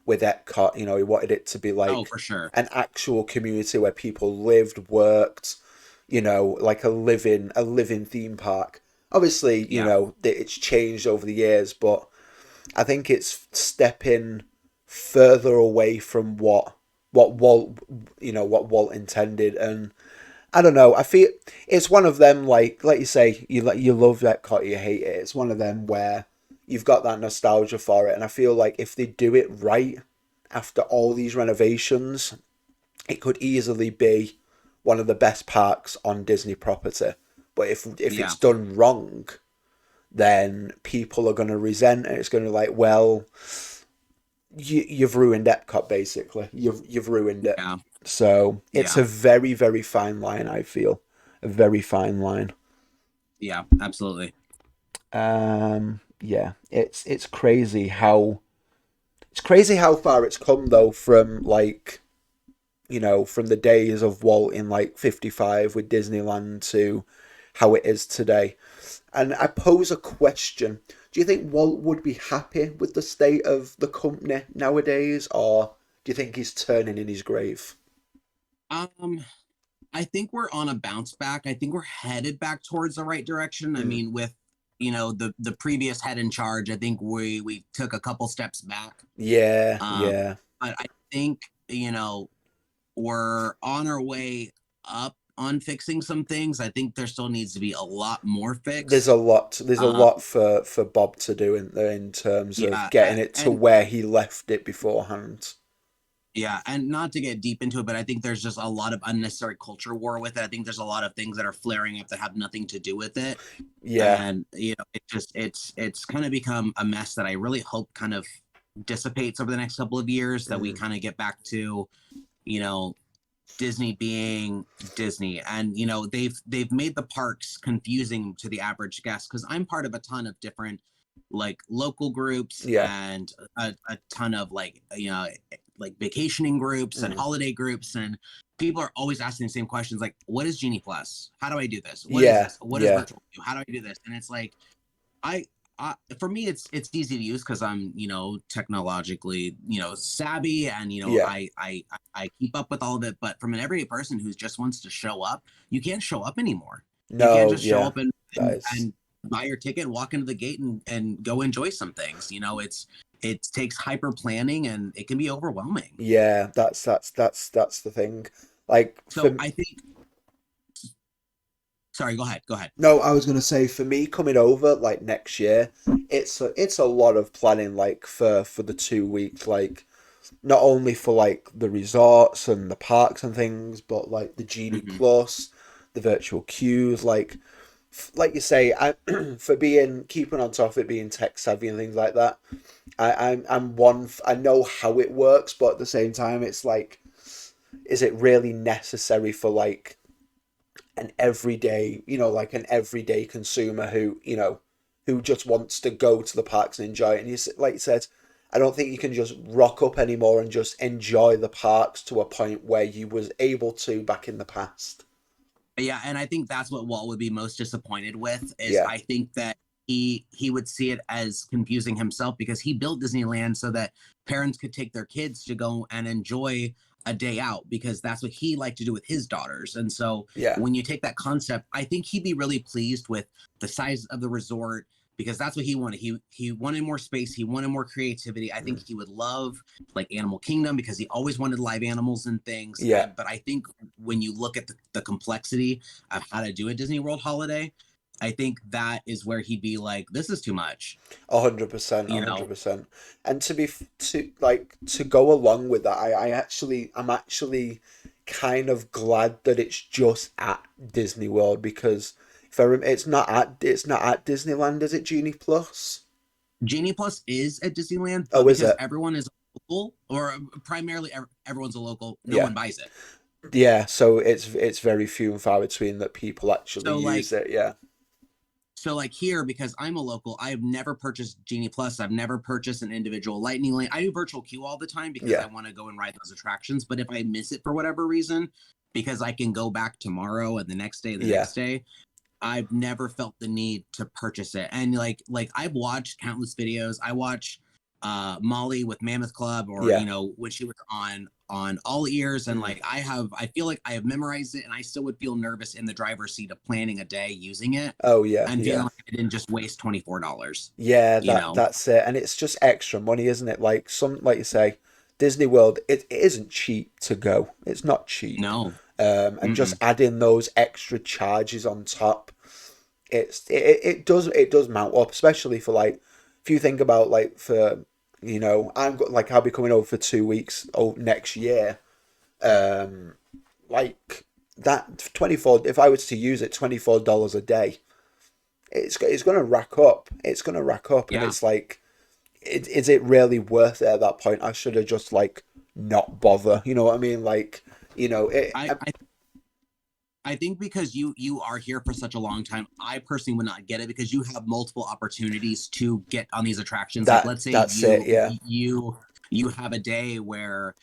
Epcot. You know, he wanted it to be Oh, like for sure. an actual community where people lived, worked, you know, like a living theme park. Obviously, you Yeah. know, it's changed over the years, but I think it's stepping further away from what Walt what Walt intended. And I don't know. I feel it's one of them, like you say, you love Epcot, you hate it. It's one of them where you've got that nostalgia for it, and I feel like if they do it right after all these renovations, it could easily be one of the best parks on Disney property. But if it's Yeah. done wrong, then people are going to resent it. It's going to like, well, you've ruined Epcot, basically. You've ruined it. Yeah. So it's Yeah. a very, very fine line, I feel. A very fine line. Yeah. Absolutely. Yeah, it's crazy how far it's come, though, from like, you know, from the days of Walt in like 55 with Disneyland to how it is today. And I pose a question. Do you think Walt would be happy with the state of the company nowadays, or do you think he's turning in his grave? Um, I think we're on a bounce back. I think we're headed back towards the right direction. I mean, with the previous head in charge, I think we took a couple steps back. Yeah, Um, yeah. but I think we're on our way up on fixing some things. I think there still needs to be a lot more There's fixed. a lot. There's a Um, lot for Bob to do in there in terms of yeah, getting it to and where he left it beforehand. yeah, and not to get deep into it, but I think there's just a lot of unnecessary culture war with it. I think there's a lot of things that are flaring up that have nothing to do with it. Yeah. And it's kind of become a mess that I really hope kind of dissipates over the next couple of years, that we kind of get back to, you know, Disney being Disney. And they've made the parks confusing to the average guest, because I'm part of a ton of different like local groups Yeah. and a ton of like vacationing groups and holiday groups, and people are always asking the same questions, like, what is Genie Plus? How do I do this? What is Yeah. this? What is Yeah. virtual? How do I do this? And it's like, I for me, it's easy to use because I'm technologically savvy, and Yeah. I keep up with all of it. But from an everyday person who just wants to show up, you can't show up anymore. You can't No. just show Yeah. up and That is. and buy your ticket, walk into the gate, and go enjoy some things. It takes hyper planning, and it can be overwhelming. Yeah. That's the thing. Like So for I think, sorry, go ahead. no, I was gonna say for me coming over like next year, it's a lot of planning like for the 2 weeks, like not only for like the resorts and the parks and things, but like the Genie Hmm. Plus, the virtual queues, like you say, I for being keeping on top of it, being tech savvy and things like that. I'm one. I know how it works, but at the same time, it's like, is it really necessary for like an everyday, like an everyday consumer who just wants to go to the parks and enjoy it? And like you said, I don't think you can just rock up anymore and just enjoy the parks to a point where you was able to back in the past. Yeah, and I think that's what Walt would be most disappointed with. Is Yeah, I think that he would see it as confusing himself, because he built Disneyland so that parents could take their kids to go and enjoy a day out, because that's what he liked to do with his daughters. And so yeah, when you take that concept, I think he'd be really pleased with the size of the resort, because that's what he wanted. He wanted more space, he wanted more creativity. I think he would love like Animal Kingdom, because he always wanted live animals and things. yeah. But I think when you look at the complexity of how to do a Disney World holiday, I think that is where he'd be like, this is too much. 100%, You know, 100%. And to go along with that, I'm actually kind of glad that it's just at Disney World, because if it's not at Disneyland, is it Genie Plus? Genie Plus is at Disneyland, Oh, but is because it? everyone is local, or primarily everyone's a local, no Yeah, one buys it. yeah. So it's very few and far between that people actually So like use it. Yeah, So like here, because I'm a local, I have never purchased Genie Plus. I've never purchased an individual Lightning Lane. I do virtual queue all the time because I yeah, want to go and ride those attractions. But if I miss it for whatever reason, because I can go back tomorrow and the next day and the yeah, next day, I've never felt the need to purchase it. And like I've watched countless videos. I watch Molly with Mammoth Club, or yeah. when she was on All Ears, and Mm. like I feel like I have memorized it, and I still would feel nervous in the driver's seat of planning a day using it, Oh, yeah, and feeling yeah. like I didn't just waste $24. Yeah, You that know? that's it, and it's just extra money, isn't it? Like you say, Disney World, it isn't cheap to go. It's not cheap, No. and just Mm-mm. adding those extra charges on top, it does mount up, especially for like if you think about like for I'll be coming over for 2 weeks next year, um, like that 24. If I was to use it, $24 a day, it's gonna rack up. It's gonna rack up, and Yeah. it's like, is it really worth it at that point? I should have just like not bother. You know what I mean? Like, it. I, I I think because you are here for such a long time, I personally would not get it, because you have multiple opportunities to get on these attractions. Like, let's say That's it. Yeah, you have a day where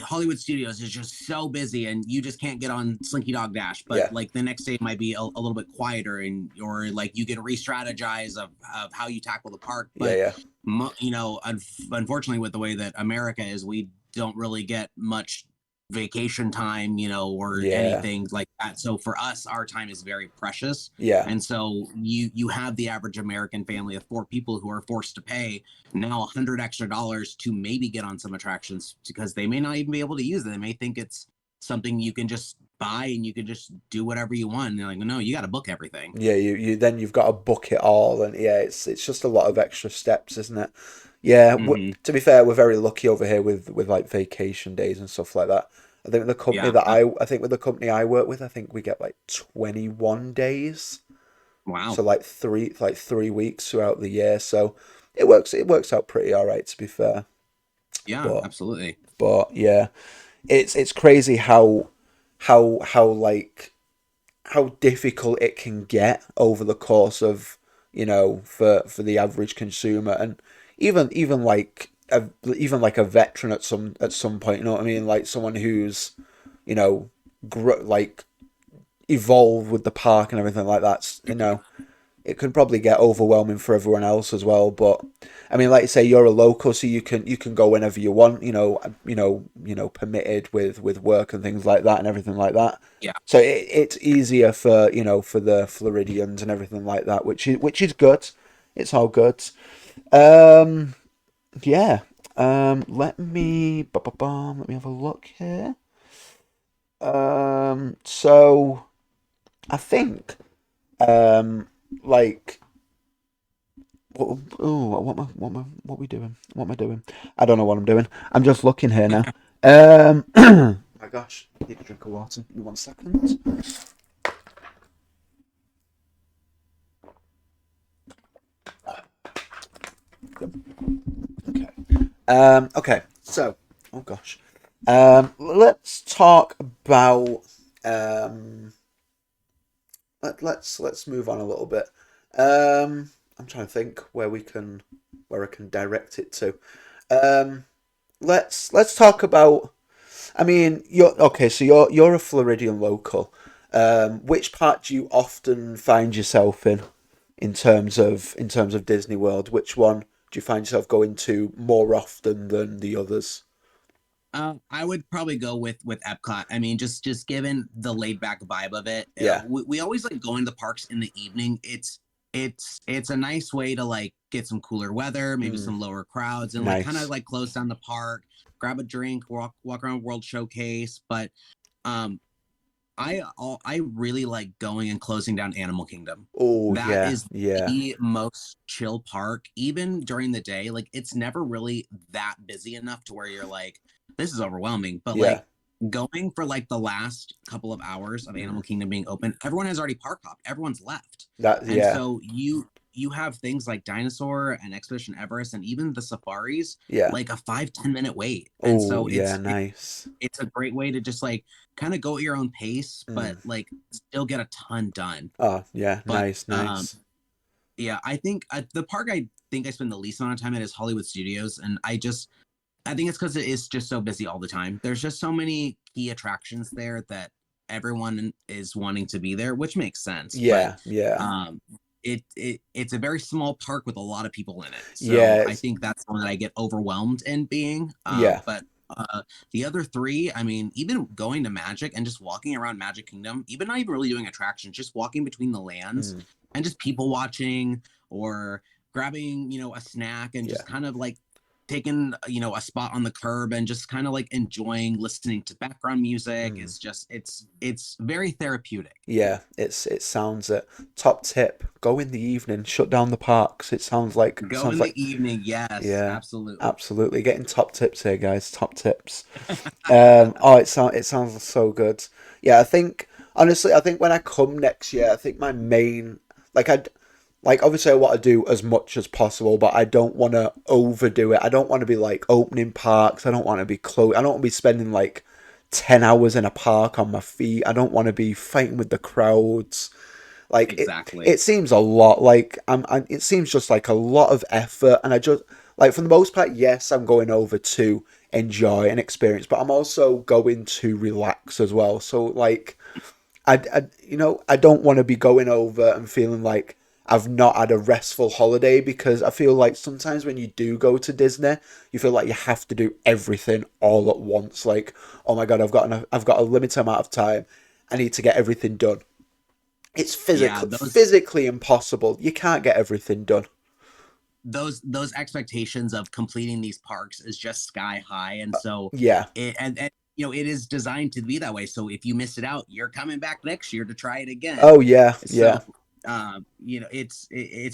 Hollywood Studios is just so busy and you just can't get on Slinky Dog Dash, but yeah, like the next day might be a little bit quieter, and or like you can re-strategize of how you tackle the park. yeah, But yeah. unfortunately, with the way that America is, we don't really get much vacation time, or Yeah. anything like that. So for us, our time is very precious. Yeah. And so you have the average American family of four people who are forced to pay now $100 extra to maybe get on some attractions because they may not even be able to use it. They may think it's something you can just buy and you can just do whatever you want. And they're like, no, you got to book everything. Yeah, you then you've got to book it all, and yeah, it's just a lot of extra steps, isn't it? Yeah, Hmm. to be fair, we're very lucky over here with like vacation days and stuff like that. I think the company Yeah. that I think with the company I work with, I think we get like 21 days, Wow. so like 3 weeks throughout the year. So it works out pretty all right, to be fair. Yeah, But absolutely. but yeah, it's crazy how like how difficult it can get over the course of for the average consumer, and even like a veteran at some point, you know what I mean, like someone who's you know like evolved with the park and everything like that. It can probably get overwhelming for everyone else as well. But I mean, like you say, you're a local, so you can go whenever you want. Permitted with work and things like that and everything like that. Yeah. So it's easier for the Floridians and everything like that, which is good. It's all good. Um, yeah. Let me have a look here. So I think um like what we doing? What am I doing? I don't know what I'm doing. I'm just looking here now. My gosh, need a drink of water. Give me 1 second. Okay. Okay. So, oh gosh. Let's talk about. Um, let's move on a little bit. I'm trying to think where I can direct it to. Um, let's talk about. I mean, you're okay. So you're a Floridian local. Which part do you often find yourself in terms of Disney World? Which one do you find yourself going to more often than the others? I would probably go with Epcot. I mean, just given the laid back vibe of it. Yeah. We always like going to the parks in the evening. It's a nice way to like get some cooler weather, maybe Mm, some lower crowds, and like kind of nice. like close down the park, grab a drink, walk around World Showcase. But um, I really like going and closing down Animal Kingdom. Oh That yeah, is yeah. the most chill park, even during the day. Like it's never really that busy enough to where you're like, this is overwhelming. But Yeah. like going for like the last couple of hours of Mm. Animal Kingdom being open, everyone has already park hopped. Everyone's left. That And yeah. so you have things like Dinosaur and Expedition Everest and even the safaris, Yeah. like a 5-10 minute wait. And Oh so yeah, nice. it's a great way to just like kind of go at your own pace, Mm. but like still get a ton done. Oh yeah, But nice, nice. yeah, I think the park I think I spend the least amount of time at is Hollywood Studios, and I think it's because it is just so busy all the time. There's just so many key attractions there that everyone is wanting to be there, which makes sense. But Yeah, yeah. um, it's a very small park with a lot of people in it, so Yeah, I think that's one that I get overwhelmed in being. yeah. But the other three, I mean, even going to Magic and just walking around Magic Kingdom, even not even really doing attractions, just walking between the lands Mm, and just people watching or grabbing, a snack and just yeah. kind of like taking, a spot on the curb and just kind of like enjoying listening to background music Mm. is just it's very therapeutic. Yeah, it sounds it. Top tip, go in the evening, shut down the parks. It sounds like Go sounds in the like evening, yes, yeah, absolutely. absolutely. Getting top tips here, guys. Top tips. Oh, it sounds so good. Yeah, I think honestly, I think when I come next year, I think my main like obviously I want to do as much as possible, but I don't want to overdo it. I don't want to be like opening parks. I don't want to be close. I don't want to be spending like 10 hours in a park on my feet. I don't want to be fighting with the crowds. Like Exactly. it seems a lot. Like it seems just like a lot of effort, and I just like for the most part, yes, I'm going over to enjoy and experience, but I'm also going to relax as well. So like I don't want to be going over and feeling like I've not had a restful holiday, because I feel like sometimes when you do go to Disney, you feel like you have to do everything all at once. Like, oh my God, I've got a limited amount of time. I need to get everything done. It's Yeah, physically impossible. You can't get everything done. those expectations of completing these parks is just sky high, and so Yeah, and it is designed to be that way. So if you miss it out, you're coming back next year to try it again. oh yeah, So yeah. it's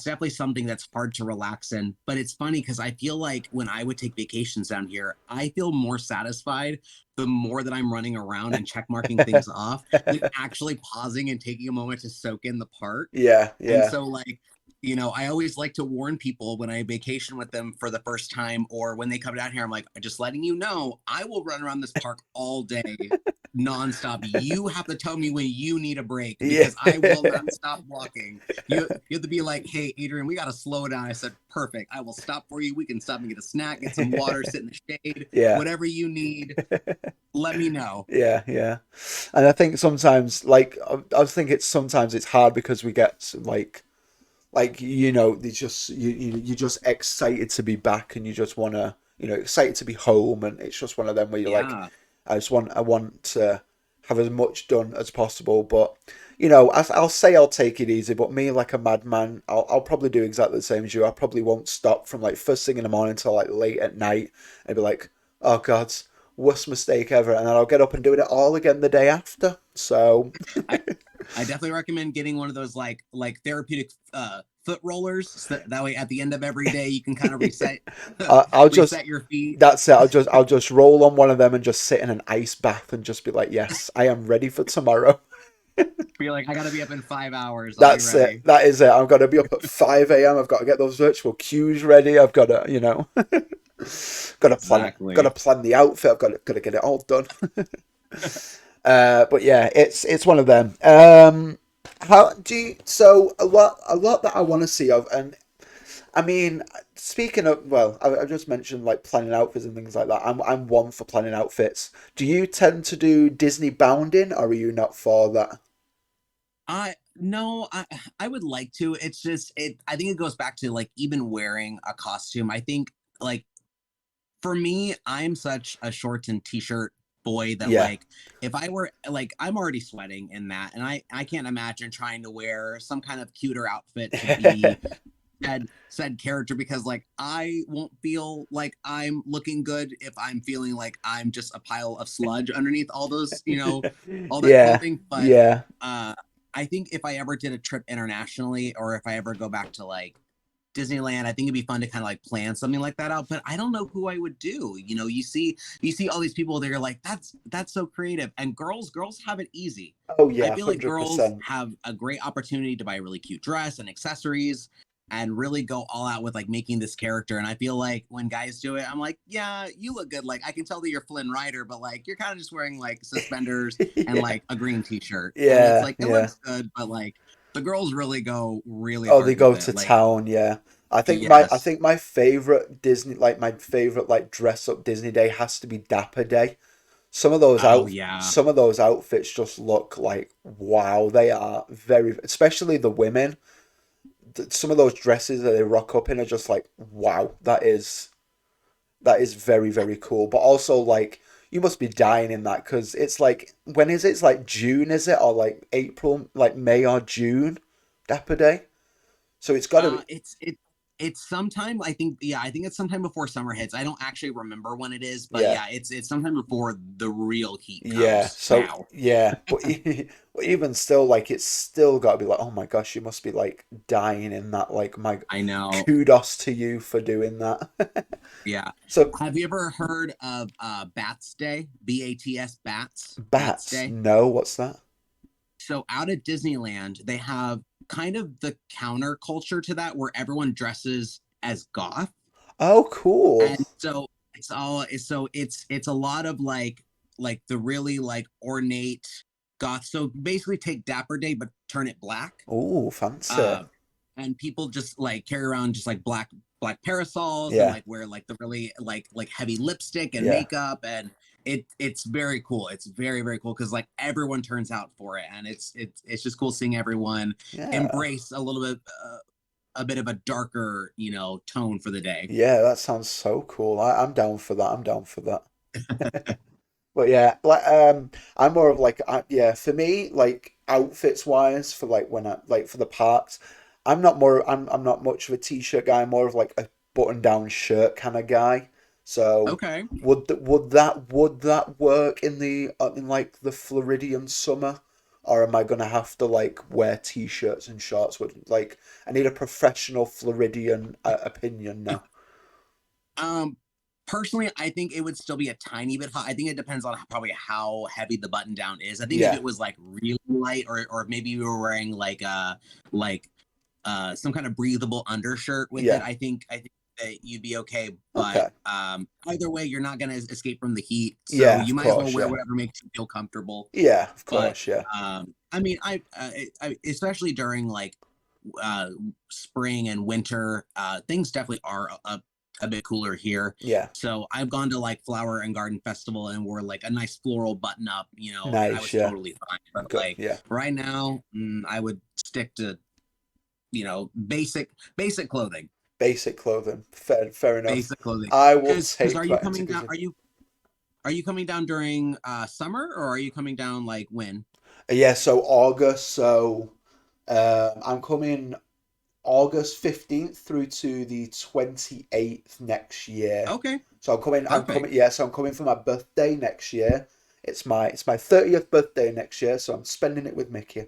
definitely something that's hard to relax in. But it's funny because I feel like when I would take vacations down here, I feel more satisfied the more that I'm running around and check marking things off than actually pausing and taking a moment to soak in the park. Yeah, And yeah. so, like, I always like to warn people when I vacation with them for the first time, or when they come down here, I'm like, just letting you know, I will run around this park all day, nonstop. You have to tell me when you need a break, Yeah. because I will not stop walking. You have to be like, hey, Adrian, we got to slow down. I said, perfect. I will stop for you. We can stop and get a snack, get some water, sit in the shade, Yeah. whatever you need. Let me know. Yeah, yeah. And I think sometimes, like, I think sometimes it's hard because we get they just you're just excited to be back, and you just want to, excited to be home, and it's just one of them where you're like, Yeah. I want to have as much done as possible. But I'll say I'll take it easy, but me, like a madman, I'll probably do exactly the same as you. I probably won't stop from like first thing in the morning till like late at night, and be like, oh God, worst mistake ever, and then I'll get up and doing it all again the day after. So I, I definitely recommend getting one of those like therapeutic foot rollers, so that way at the end of every day you can kind of reset I'll just reset your feet. that's it. I'll just roll on one of them and just sit in an ice bath and just be like, yes, I am ready for tomorrow. Be like, I gotta be up in 5 hours. I'll be That's it. ready. That is it. I've got to be up at 5 a.m. I've got to get those virtual cues ready. I've got to, got to plan it. Got to Exactly. plan the outfit. I've got to get it all done. But yeah, it's one of them. How do you? So a lot that I want to see of, and I mean, speaking of, well, I just mentioned like planning outfits and things like that. I'm one for planning outfits. Do you tend to do Disney bounding, or are you not for that? I No, I would like to. It's just I think it goes back to like even wearing a costume. I think, like, for me, I'm such a shorts and t-shirt boy that, Yeah. like, if I were like, I'm already sweating in that, and I can't imagine trying to wear some kind of cuter outfit to be said character, because like I won't feel like I'm looking good if I'm feeling like I'm just a pile of sludge underneath all those, all that Yeah. clothing. But Yeah. uh I think if I ever did a trip internationally, or if I ever go back to like Disneyland, I think it'd be fun to kind of like plan something like that out. But I don't know who I would do. You see all these people that are like, that's so creative. And girls have it easy. Oh I yeah, feel like girls 100%. have a great opportunity to buy a really cute dress and accessories and really go all out with like making this character. And I feel like when guys do it, I'm like, yeah, you look good. Like, I can tell that you're Flynn Rider, but like you're kind of just wearing like suspenders and Yeah. like a green t-shirt. And it's Yeah. like, it Yeah. looks good, but like the girls really go really Oh, they hard with go it. to Like, town, yeah. I yes. think my favorite Disney, like my favorite like dress up Disney day has to be Dapper Day. Oh yeah. Some of those outfits just look like wow. They are very, especially the women. Some of those dresses that they rock up in are just like wow. That is very very cool. But also like you must be dying in that, because it's like, when is it? It's like June, is it, or like April, like May or June, Dapper Day. So it's got to be. It's sometime, I think, yeah, I think it's sometime before summer hits. I don't actually remember when it is, but Yeah. yeah, it's sometime before the real heat Yeah, comes so now. yeah, but but even still, like, it's still got to be like, oh my gosh, you must be like dying in that. Like, my I know. kudos to you for doing that. Yeah. So Have you ever heard of Bats Day? BATS, Bats bats, Day. no, what's that? So out at Disneyland, they have kind of the counterculture to that, where everyone dresses as goth. Oh, cool. And so it's a lot of like the really like ornate goth. So basically take Dapper Day but turn it black. Oh, fancy. uh and people just like carry around just like black parasols, and Yeah, like wear like the really like heavy lipstick and yeah, makeup, it's very cool. It's very, very cool because like everyone turns out for it, and it's just cool seeing everyone Yeah. embrace a little bit a bit of a darker, tone for the day. Yeah, that sounds so cool. I'm down for that. I'm down for that. But yeah, like I'm more of like yeah, for me, like outfits wise, for like when I like for the parks, I'm not much of a t-shirt guy. I'm more of like a button-down shirt kind of guy. So Okay. would that work in the in like the Floridian summer, or am I gonna have to like wear t-shirts and shorts? Would like I need a professional Floridian opinion now. Um, Personally, I think it would still be a tiny bit hot. I think it depends on probably how heavy the button down is. I think if Yeah, it was like really light, or maybe you were wearing like some kind of breathable undershirt with it, yeah. I think that you'd be okay. But Okay. either way, you're not gonna escape from the heat, so Yeah, you of might as well course. wear Yeah. whatever makes you feel comfortable. Yeah, of But course, yeah. I mean, I especially during like uh spring and winter, things definitely are a bit cooler here. Yeah. So I've gone to like flower and garden festival and wore like a nice floral button up, and I Nice, was yeah. totally fine. But Good, like yeah. right now, I would stick to basic clothing. Basic clothing. Fair enough. Basic clothing. I will Because take are you that into coming down? consideration. Are you coming down during summer, or are you coming down like when? Yeah, so August, so I'm coming August 15th through to the 28th next year. Okay, So I'm perfect. coming, yeah, so I'm coming for my birthday next year. It's my 30th birthday next year, so I'm spending it with Mickey.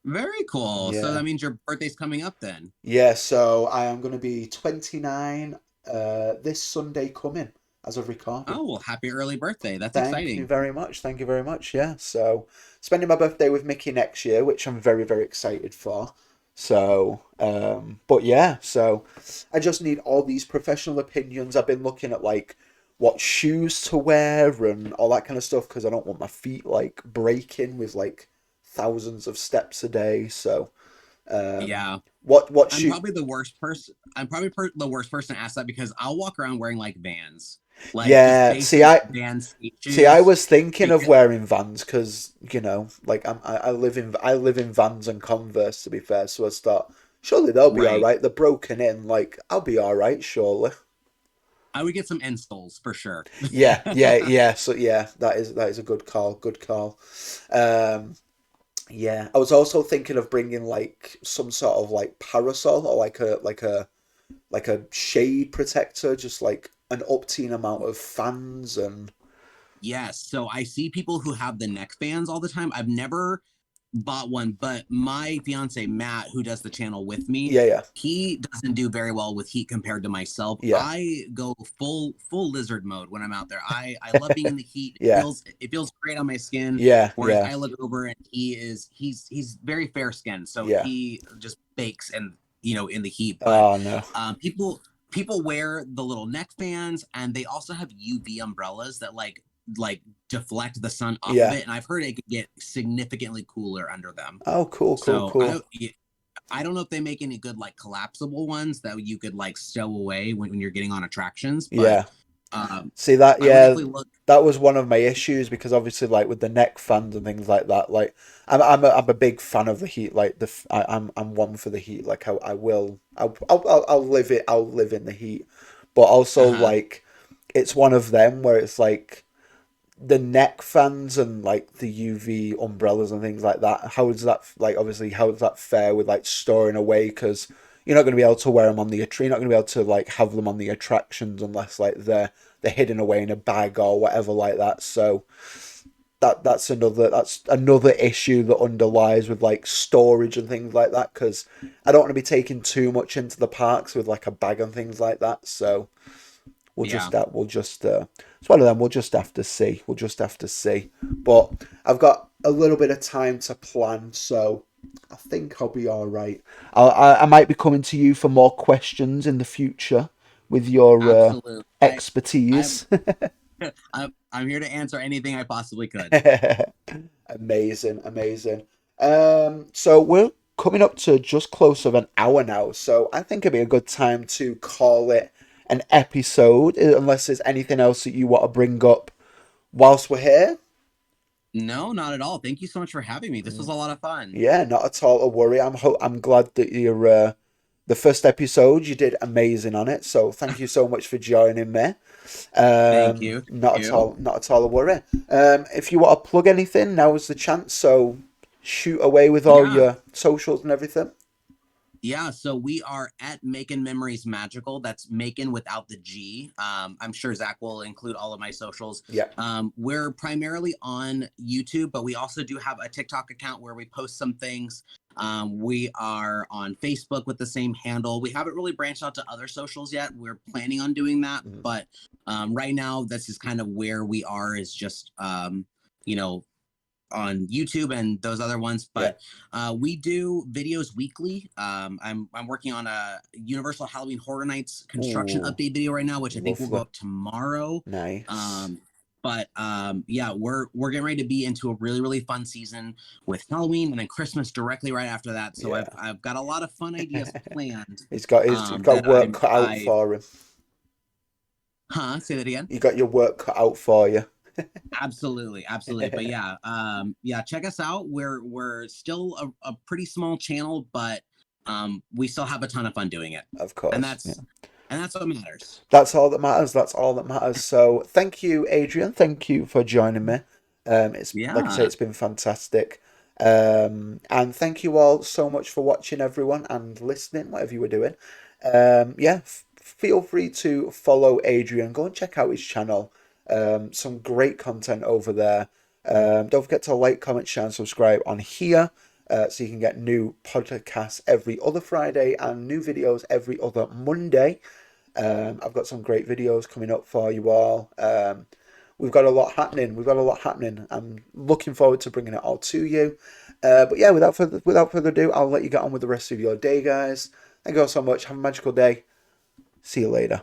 Very cool. So Yeah. that means your birthday's coming up then. Yeah, so I am going to be 29 this Sunday coming as of recording. Oh, well, happy early birthday. That's Thank you exciting. very much. Thank you very much. Yeah, so spending my birthday with Mickey next year, which I'm very, very excited for. So, but yeah, so I just need all these professional opinions. I've been looking at like what shoes to wear and all that kind of stuff because I don't want my feet like breaking with like thousands of steps a day. So, um, Yeah. what I'm shoe? probably the worst person. I'm probably the worst person to ask that because I'll walk around wearing like Vans, like just Yeah, basic Vans skate I shoes. was thinking of Because wearing Vans because like I live in Vans and Converse to be fair. So I thought surely they'll be all right, right. They're broken in. Like I'll be all right, surely. I would get some insoles for sure. Yeah. So yeah, that is a good call. Good call. Um, yeah, I was also thinking of bringing like some sort of like parasol or like a shade protector, just like an up-teen amount of fans and Yes. So I see people who have the neck fans all the time. I've never bought one, but my fiance Matt, who does the channel with me, yeah, he doesn't do very well with heat compared to myself. yeah, I go full lizard mode when I'm out there. I love being in the heat. It yeah, feels great on my skin. yeah, Whereas yeah, I look over and he's very fair skinned, so yeah. he just bakes and in the heat. But Oh no. people wear the little neck fans, and they also have UV umbrellas that like deflect the sun off of Yeah. it, and I've heard it could get significantly cooler under them. Oh, cool, cool, So cool. I don't know if they make any good like collapsible ones that you could like stow away when you're getting on attractions, but Yeah. um See that? I would Yeah, definitely look. that was one of my issues because obviously, like with the neck fans and things like that, like I'm a big fan of the heat. Like I'm one for the heat. Like I will I'll live it. I'll live in the heat. But also Uh-huh. like it's one of them where it's like the neck fans and like the UV umbrellas and things like that. How is that like? Obviously, how is that fair with like storing away? Because you're not going to be able to wear them on the you're not going to be able to like have them on the attractions unless like they're hidden away in a bag or whatever like that. So that's another issue that underlies with like storage and things like that. Because I don't want to be taking too much into the parks with like a bag and things like that. So Yeah. it's one of them. We'll just have to see. We'll just have to see. But I've got a little bit of time to plan, so I think I'll be all right. I might be coming to you for more questions in the future with your Absolutely. I'm expertise. I'm here to answer anything I possibly could. Amazing, amazing. So we're coming up to just close of an hour now, so I think it'd be a good time to call it an episode, unless there's anything else that you want to bring up whilst we're here. No, not at all. Thank you so much for having me. This was a lot of fun. Yeah, not at all a worry. I'm glad that you're the first episode. You did amazing on it. So thank you so much for joining me. Thank you. Not Thank at you. all, not at all a worry. If you want to plug anything, now is the chance. So shoot away with all Yeah. your socials and everything. Yeah, so we are at Making Memories Magical. That's Making without the G. I'm sure Zach will include all of my socials. Yeah. We're primarily on YouTube, but we also do have a TikTok account where we post some things. We are on Facebook with the same handle. We haven't really branched out to other socials yet. We're planning on doing that, but right now, this is kind of where we are. Is just you know on YouTube and those other ones, but we do videos weekly. I'm working on a Universal Halloween Horror Nights construction Ooh, update video right now, which I think will go lovely. up tomorrow. Nice. But yeah, we're getting ready to be into a really fun season with Halloween and then Christmas directly right after that. So Yeah. I've got a lot of fun ideas planned. He's got That work cut out I for him. Say that again. You got your work cut out for you. Absolutely. But yeah, check us out. We're still a pretty small channel, but we still have a ton of fun doing it. Of course. And that's what matters. That's all that matters. That's all that matters. So thank you, Adrian. Thank you for joining me. It's like I say, Yeah. it's been fantastic. And thank you all so much for watching, everyone, and listening, whatever you were doing. Feel free to follow Adrian. Go and check out his channel. Some great content over there. Don't forget to like, comment, share, and subscribe on here. So you can get new podcasts every other Friday and new videos every other Monday. I've got some great videos coming up for you all. We've got a lot happening. I'm looking forward to bringing it all to you. But yeah, without further ado, I'll let you get on with the rest of your day, guys. Thank you all so much. Have a magical day. See you later.